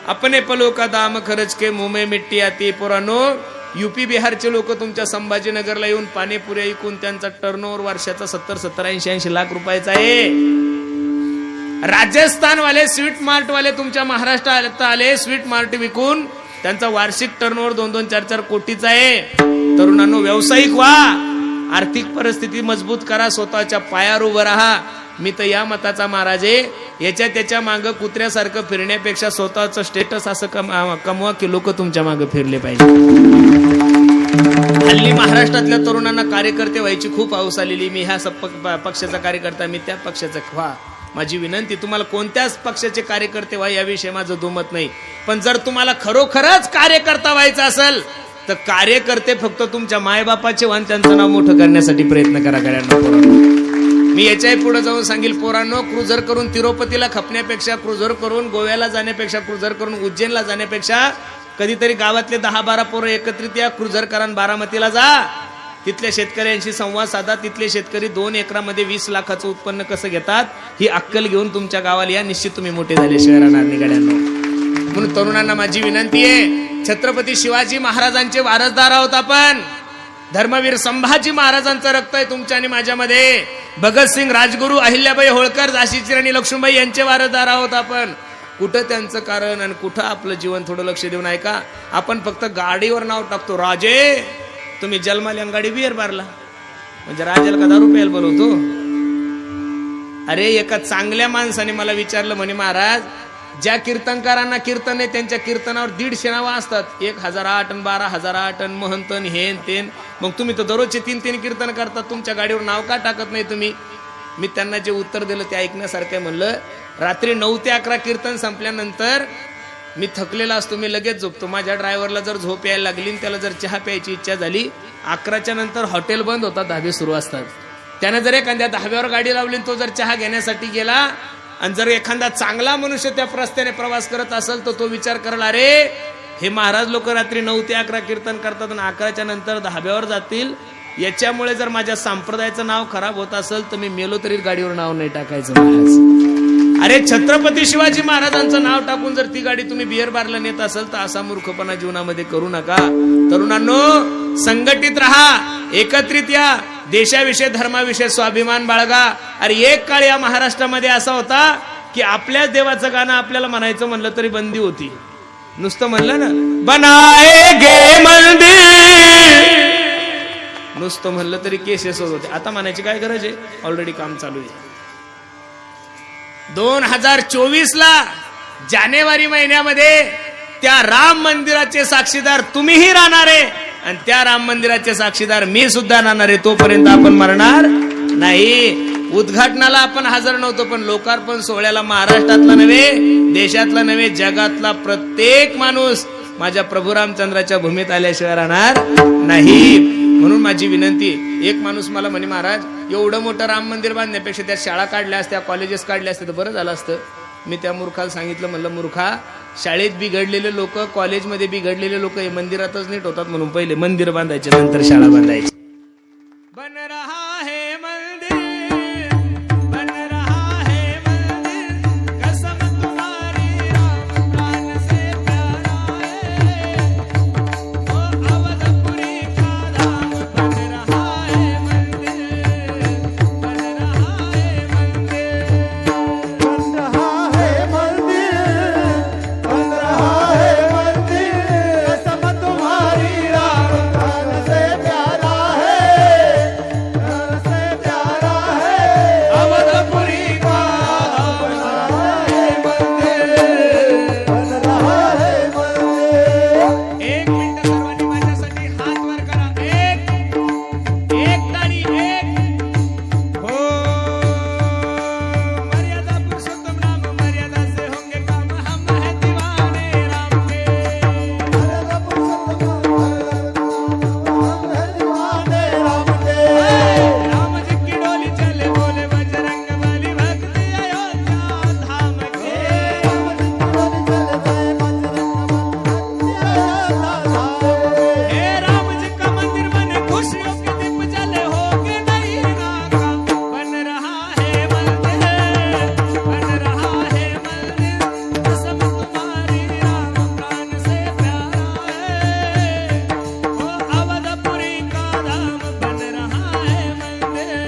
अपने पलों का दाम खर्च के मुंह में मिट्टी आती. पोरांनो यूपी बिहारचे लोक तुमच्या संभाजीनगरला येऊन पाणीपुऱ्या ऐकून त्यांचा टर्नओव्हर वर्षाचा 70-80 लाख रुपयाचा आहे. राजस्थान वाले स्वीट मार्ट वाले तुमच्या महाराष्ट्रात आले, स्वीट मार्ट विकून त्यांचा वार्षिक टर्नओव्हर 2-2, 4-4 कोटीचा आहे. तरुणांनो व्यावसायिक व्हा, आर्थिक परिस्थिती मजबूत करा, स्वतःच्या पायावर उभं राहा. मी तर या मताचा महाराज आहे, याच्या त्याच्या मागं कुत्र्यासारखं फिरण्यापेक्षा स्वतःचं स्टेटस असं कमवा की लोक तुमच्या मागं फिरले पाहिजे. हल्ली महाराष्ट्रातल्या तरुणांना कार्यकर्ते व्हायची खूप हौस आलेली. मी ह्या पक्षाचा कार्यकर्ता, मी त्या पक्षाचा व्हा. माझी विनंती, तुम्हाला कोणत्याच पक्षाचे कार्यकर्ते व्हा याविषयी माझं दुमत नाही, पण जर तुम्हाला खरोखरच कार्यकर्ता व्हायचं असेल तर कार्यकर्ते फक्त तुमच्या मायबापाचे व्हा, त्यांचं नाव मोठं करण्यासाठी प्रयत्न करा. मी याच्याही पुढे जाऊन सांगेल, पोरांनो क्रुझर करून तिरुपतीला खपण्यापेक्षा, क्रुझर करून गोव्याला जाण्यापेक्षा, क्रुझर करून उज्जैनला जाण्यापेक्षा कधीतरी गावातले 10-12 पोरं एकत्रित या, क्रुझर करा, बारामतीला जा, तिथल्या शेतकऱ्यांशी संवाद साधा. तिथले शेतकरी 2 एकरामध्ये 20 लाखाचं उत्पन्न कसं घेतात ही अक्कल घेऊन तुमच्या गावाला या. निश्चित तुम्ही मोठे झाल्याशिवाय राहणार नाही गड्यांनो. म्हणून तरुणांना माझी विनंती आहे, छत्रपती शिवाजी महाराजांचे वारसदार आहोत आपण. धर्मवीर संभाजी महाराजांचं रक्त आहे तुमच्या आणि माझ्यामध्ये. भगतसिंग, राजगुरू, अहिल्याबाई होळकर, झाशीची राणी लक्ष्मीबाई यांचे वारसदार आहोत आपण. कुठं त्यांचं कारण आणि कुठं आपलं जीवन, थोडं लक्ष देऊन ऐका. आपण फक्त गाडीवर नाव टाकतो, राजे तुम्ही जन्माला गाडी बियर बारला म्हणजे राजाला का दारू प्यायला बोलवतो. अरे एका चांगल्या माणसाने मला विचारलं, म्हणे महाराज ज्या कीर्तनकारांना कीर्तन आहे त्यांच्या कीर्तनावर 150 नावं असतात, 1008 आणि 12008 आणि महंतन हेन तेन, मग तुम्ही तर दररोजचे 3 कीर्तन करतात, तुमच्या गाडीवर नाव का टाकत नाही तुम्ही? मी त्यांना जे उत्तर दिलं ते ऐकण्यासारखं म्हणलं, रात्री 9 ते 11 कीर्तन संपल्यानंतर मी थकलेला असतो, मी लगेच झोपतो. माझ्या ड्रायव्हरला जर झोप यायला लागली आणि त्याला जर चहा प्यायची इच्छा झाली, 11च्या नंतर हॉटेल बंद होतात, धाबे सुरू असतात. त्याने जर एखाद्या धाब्यावर गाडी लावली तो जर चहा घेण्यासाठी गेला आणि जर एखादा चांगला मनुष्य त्या रस्त्याने प्रवास करत असेल तर तो विचार करेल, अरे हे महाराज लोक रात्री 9 ते 11 कीर्तन करतात आणि 11च्या नंतर धाब्यावर जातील, याच्यामुळे जर माझ्या संप्रदायाचं नाव खराब होत असेल तर मी मेलो तरी गाडीवर नाव नाही टाकायचं महाराज. अरे छत्रपती शिवाजी महाराजांचं नाव टाकून जर ती गाडी तुम्ही बिअर बारला नेत असेल तर असा मूर्खपणा जीवनामध्ये करू नका. तरुणांनो, संघटित राहा, एकत्रित या, देशाविषयी धर्माविषयी स्वाभिमान बाळगा. अरे एक काळ या महाराष्ट्रामध्ये असा होता की आपल्याच देवाचं गाणं आपल्याला म्हणायचं म्हणलं तरी बंदी होती. नुसतं म्हणलं ना बनाएगे मंदिर, नुसतं म्हणलं तरी केसेस होत होते. आता म्हणायची काय गरज आहे, ऑलरेडी काम चालू आहे. 2024ला जानेवारी महिन्यामध्ये त्या राम मंदिराचे साक्षीदार तुम्हीही राहणार आहे आणि त्या राम मंदिराचे साक्षीदार मी सुद्धा राहणार आहे. तोपर्यंत आपण मरणार नाही. उद्घाटनाला आपण हजर नव्हतो पण लोकार्पण सोहळ्याला महाराष्ट्रातला नव्हे, देशातला नव्हे, जगातला प्रत्येक माणूस माझ्या प्रभू रामचंद्राच्या भूमीत आल्याशिवाय राहणार नाही. म्हणून माझी विनंती, एक माणूस मला म्हणे, महाराज एवढं मोठं राम मंदिर बांधण्यापेक्षा त्या शाळा काढल्या असत्या, कॉलेजेस काढल्या असत्या तर बरं झालं असतं. मी त्या मूर्खाला सांगितलं, म्हणलं मूर्खा, शाळेत बिघडलेले लोक, कॉलेजमध्ये बिघडलेले लोक हे मंदिरातच नीट होतात, म्हणून पहिले मंदिर बांधायचे नंतर शाळा बांधायची. बन रहा है मंदिर, बन रहा है मंदिर, कसम तुम्हारी राम प्राण से प्यारा है, ओ अवधपुरी का धाम बन रहा है मंदिर, बन रहा है मंदिर, बन रहा है मंदिर, बन रहा है मंदिर, कसम तुम्हारी राम प्राण से प्यारा है, प्राण से प्यारा है, अवधपुरी का बन रहा है मंदिर, बन रहा है मंदिर. एक मिनिट सर्वांनी माझ्यासाठी हात वर करा. एक ताळी, एक हो. मर्यादा पुरुषोत्तम राम, मर्यादा से होंगे काम, हम है दीवाने राम के. मर्यादा पुरुषोत्तम हम है दीवाने राम के. राम जी की डोली चले बोले बजरंग बली, भक्ति अयोध्या धाम के. हे राम जी का मंदिर बने, खुशियों के दीप जले, होगे नहीं नाका. बन रहा है मंदिर, बन रहा है मंदिर, कसम तुम्हारी राम प्राण से प्यारा है, ओ अवधपुरी का धाम बन रहा है मंदिर,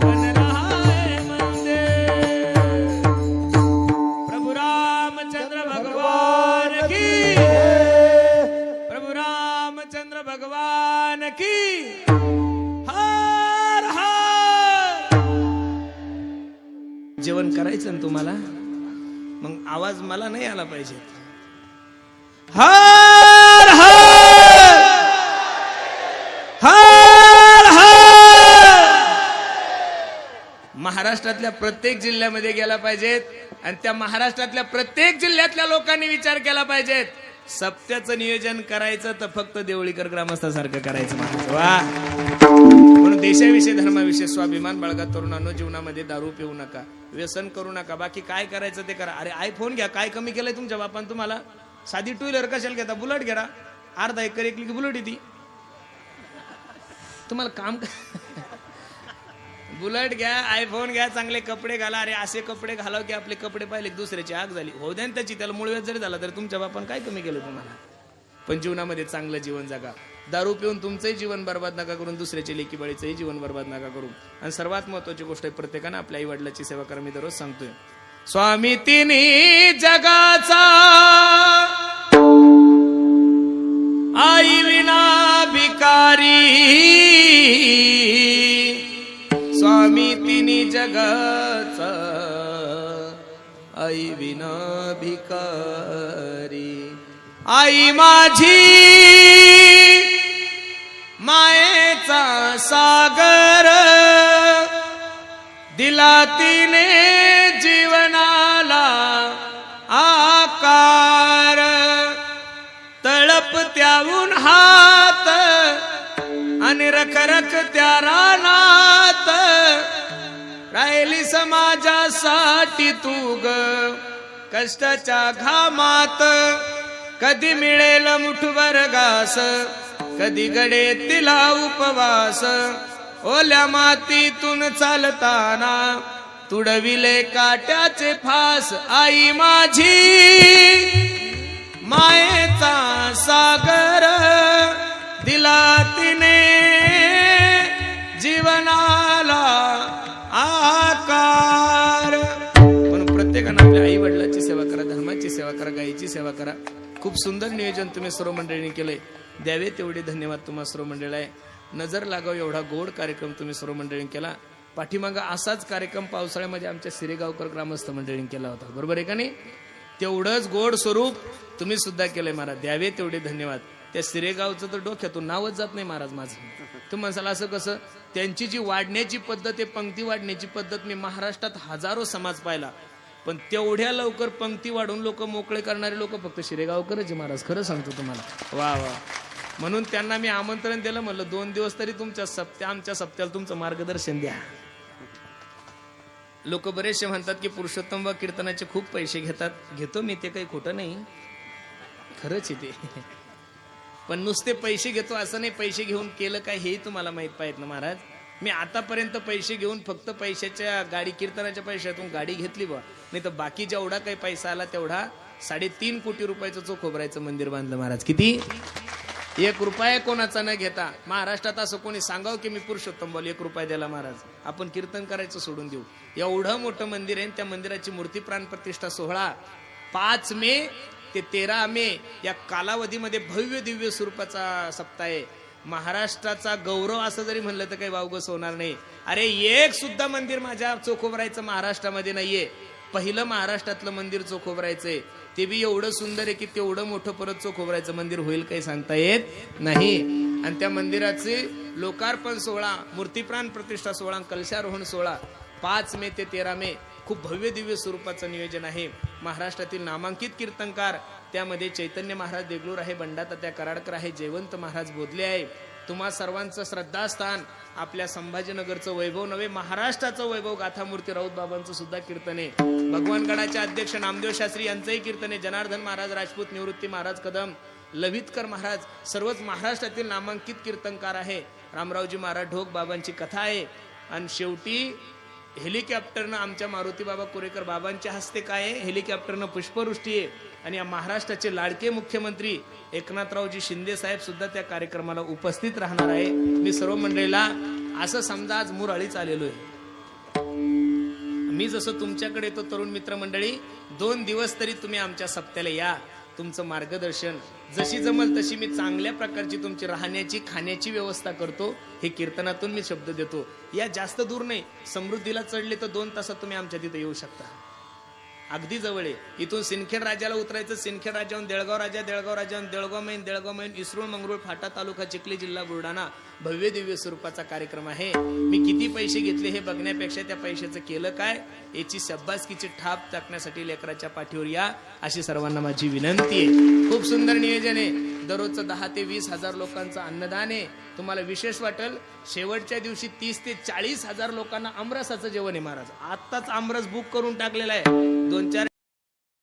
बन रहा है मंदिर. प्रभु रामचंद्र भगवान की, प्रभु रामचंद्र भगवान की. हर हर. जेवण करायचं ना तुम्हाला, मग आवाज मला नाही आला पाहिजे. हर हर, हर हर. महाराष्ट्रातल्या प्रत्येक जिल्ह्यामध्ये गेला पाहिजेत आणि त्या महाराष्ट्रातल्या प्रत्येक जिल्ह्यातल्या लोकांनी विचार केला पाहिजेत. सप्त्याचं नियोजन करायचं तर फक्त देवळीकर ग्रामस्थासारखं करायचं म्हणायचं. वा. म्हणून देशाविषयी धर्माविषयी स्वाभिमान बाळगा. तरुणांनो, जीवनामध्ये दारू पिऊ नका, व्यसन करू नका, बाकी काय करायचं ते करा. अरे आयफोन घ्या, काय कमी केलंय तुमच्या बापान तुम्हाला? साधी 2 व्हीलर कशाला घेता, बुलेट घ्या. अर्धा एकर एकली की बुलेट येते तुम्हाला. काम बुलेट घ्या, आयफोन घ्या, चांगले कपडे घाला. अरे असे कपडे घालाव की आपले कपडे पाहिले दुसऱ्याची आग झाली हो द्या त्याची, त्याला मुळव्यात जरी झाला तरी तुमच्या बापान काय कमी केलं तुम्हाला. पण जीवनामध्ये चांगलं जीवन जगा. दारू पिऊन तुमचंही जीवन बर्बाद नका करून, दुसऱ्याच्या लेकी बाळीचंही जीवन बर्बाद नका करू. आणि सर्वात महत्वाची गोष्ट आहे, प्रत्येकानं आपल्या आई वडिलाची सेवा करा. मी दररोज सांगतोय, स्वामी तिन्ही जगाचा आई विना भिकारी, स्वामी तिन्ही जगाचा आई विना भिकारी. आई माझी मायेचा सागर, दिला तिने जीवनाला आकार. तळप त्याहून हात आणि रखरख त्या रानात, राहिली समाजासाठी तू ग कष्टाच्या घामात. कधी मिळेल मुठभर घास, कधी गडे तिला उपवास. ओल्या मातीतून चालताना तुडविले काट्याचे फास. आई माझी मायेचा सागर, दिला तिने जीवनाला आकार. म्हणून प्रत्येकानं आपल्या आई वडिलांची सेवा करा, धर्माची सेवा करा, गायीची सेवा करा. खूप सुंदर नियोजन तुम्ही सर्व मंडळींनी केलंय. द्यावे तेवढे धन्यवाद तुम्हा सर्व मंडळी आहे. नजर लागाव एवढा गोड कार्यक्रम तुम्ही सर्व मंडळींनी केला. पाठीमागं असाच कार्यक्रम पावसाळ्यामध्ये आमच्या सिरेगावकर ग्रामस्थ मंडळींनी केला होता, बरोबर आहे का नाही? तेवढंच गोड स्वरूप तुम्ही सुद्धा केलंय महाराज. द्यावे तेवढे धन्यवाद. त्या सिरेगावचं तर डोक्यातून नावच जात नाही महाराज माझं. तुम्ही म्हणाल असं कसं? त्यांची जी वाढण्याची पद्धत आहे, पंक्ती वाढण्याची पद्धत, मी महाराष्ट्रात हजारो समाज पाहिला, पण तेवढ्या लवकर पंक्ती वाढून लोक मोकळे करणारे लोक फक्त शिरेगावकरच आहे महाराज. खरं सांगतो तुम्हाला. वा वा. म्हणून त्यांना मी आमंत्रण दिलं, म्हणलं 2 दिवस तरी आमच्या सप्त्याला तुमचं मार्गदर्शन द्या. लोक बरेचसे म्हणतात की पुरुषोत्तम व कीर्तनाचे खूप पैसे घेतात. घेतो मी, ते काही खोटं नाही, खरंच आहे ते. पण नुसते पैसे घेतो असं नाही. पैसे घेऊन केलं काय हेही तुम्हाला माहित पाहिजे ना महाराज. मी आतापर्यंत पैसे घेऊन फक्त पैशाच्या गाडी, कीर्तनाच्या पैशातून गाडी घेतली बा, नाही तर बाकी जेवढा काही पैसा आला तेवढा 3.5 कोटी रुपयाचं चोखोबरायचं मंदिर बांधलं महाराज. किती? 1 रुपया कोणाचा न घेता. महाराष्ट्रात असं कोणी सांगाव की मी पुरुषोत्तम बोल 1 रुपया द्याला महाराज, आपण कीर्तन करायचं सोडून देऊ. एवढं मोठं मंदिर आहे. त्या मंदिराची मूर्ती प्राण प्रतिष्ठा सोहळा 5 मे ते 13 मे या कालावधीमध्ये भव्य दिव्य स्वरूपाचा सप्ताह आहे. महाराष्ट्राचा गौरव असं जरी म्हणलं तर काही वावगस होणार नाही. अरे एक सुद्धा मंदिर माझ्या चोखोबरायचं महाराष्ट्रामध्ये नाहीये. पहिलं महाराष्ट्रातलं मंदिर चोखोबरायचंय, ते बी एवढं सुंदर आहे की तेवढं मोठं परत चोखोबरायचं मंदिर होईल काही सांगता येत नाही. आणि त्या मंदिराचे लोकार्पण सोहळा, मूर्तीप्राण प्रतिष्ठा सोहळा, कलशारोहण सोहळा 5 मे ते 13 मे खूप भव्य दिव्य स्वरूपाचं नियोजन आहे. महाराष्ट्रातील नामांकित कीर्तनकार त्यामध्ये चैतन्य महाराज देगलूर आहे, बंडातात्या कराडकर आहे, जयवंत महाराज बोधले आहे. तुम्हा सर्वांचं श्रद्धास्थान आपल्या संभाजीनगरचं वैभव नव्हे, महाराष्ट्राचं वैभव गाथामूर्ती राऊत बाबांचं सुद्धा कीर्तन आहे. भगवानगडाचे अध्यक्ष नामदेव शास्त्री यांचंही कीर्तन आहे. जनार्दन महाराज राजपूत, निवृत्ती महाराज कदम, लवितकर महाराज, सर्वच महाराष्ट्रातील नामांकित कीर्तनकार आहे. रामरावजी महाराज ढोक बाबांची कथा आहे. आणि शेवटी हेलिकॉप्टरनं आमच्या मारुती बाबा कुरेकर बाबांच्या हस्ते काय आहे, हेलिकॉप्टरनं पुष्पवृष्टी आहे. आणि या महाराष्ट्राचे लाडके मुख्यमंत्री एकनाथरावजी शिंदे साहेब सुद्धा त्या कार्यक्रमाला उपस्थित राहणार आहे. मी सर्व मंडळीला असं समजा आज मुरळीच आलेलो आहे. मी जसं तुमच्याकडे येतो तरुण मित्र मंडळी, 2 दिवस तरी तुम्ही आमच्या सप्त्याला या. तुमचं मार्गदर्शन जशी जमल तशी मी चांगल्या प्रकारची तुमची राहण्याची खाण्याची व्यवस्था करतो. हे कीर्तनातून मी शब्द देतो. या जास्त दूर नाही, समृद्धीला चढले तर 2 तासात तुम्ही आमच्या तिथे येऊ शकता. अगदी जवळ आहे. इथून सिंदखेड राजाला उतरायचं, सिंदखेड राजाहून देळगाव राजा, देळगाव राजाहून देळगाव मैन इसरूळ मंगरूळ फाटा तालुका चिखली जिल्हा बुलढाणा भव्य दिव्य स्वरूपाचा कार्यक्रम आहे. मी किती पैसे घेतले हे बघण्यापेक्षा त्या पैशाचं केलं काय याची शब्बासकीची ठाप टाकण्यासाठी लेकराच्या पाठीवर या, अशी सर्वांना माझी विनंती आहे. खूप सुंदर नियोजन आहे. दररोजचं 10 ते 20 हजार लोकांचं अन्नदान आहे. तुम्हाला विशेष वाटेल, शेवटच्या दिवशी 30 ते 40 हजार लोकांना आमरसाचं जेवण आहे महाराज. आत्ताच आमरस बुक करून टाकलेला आहे. 2-4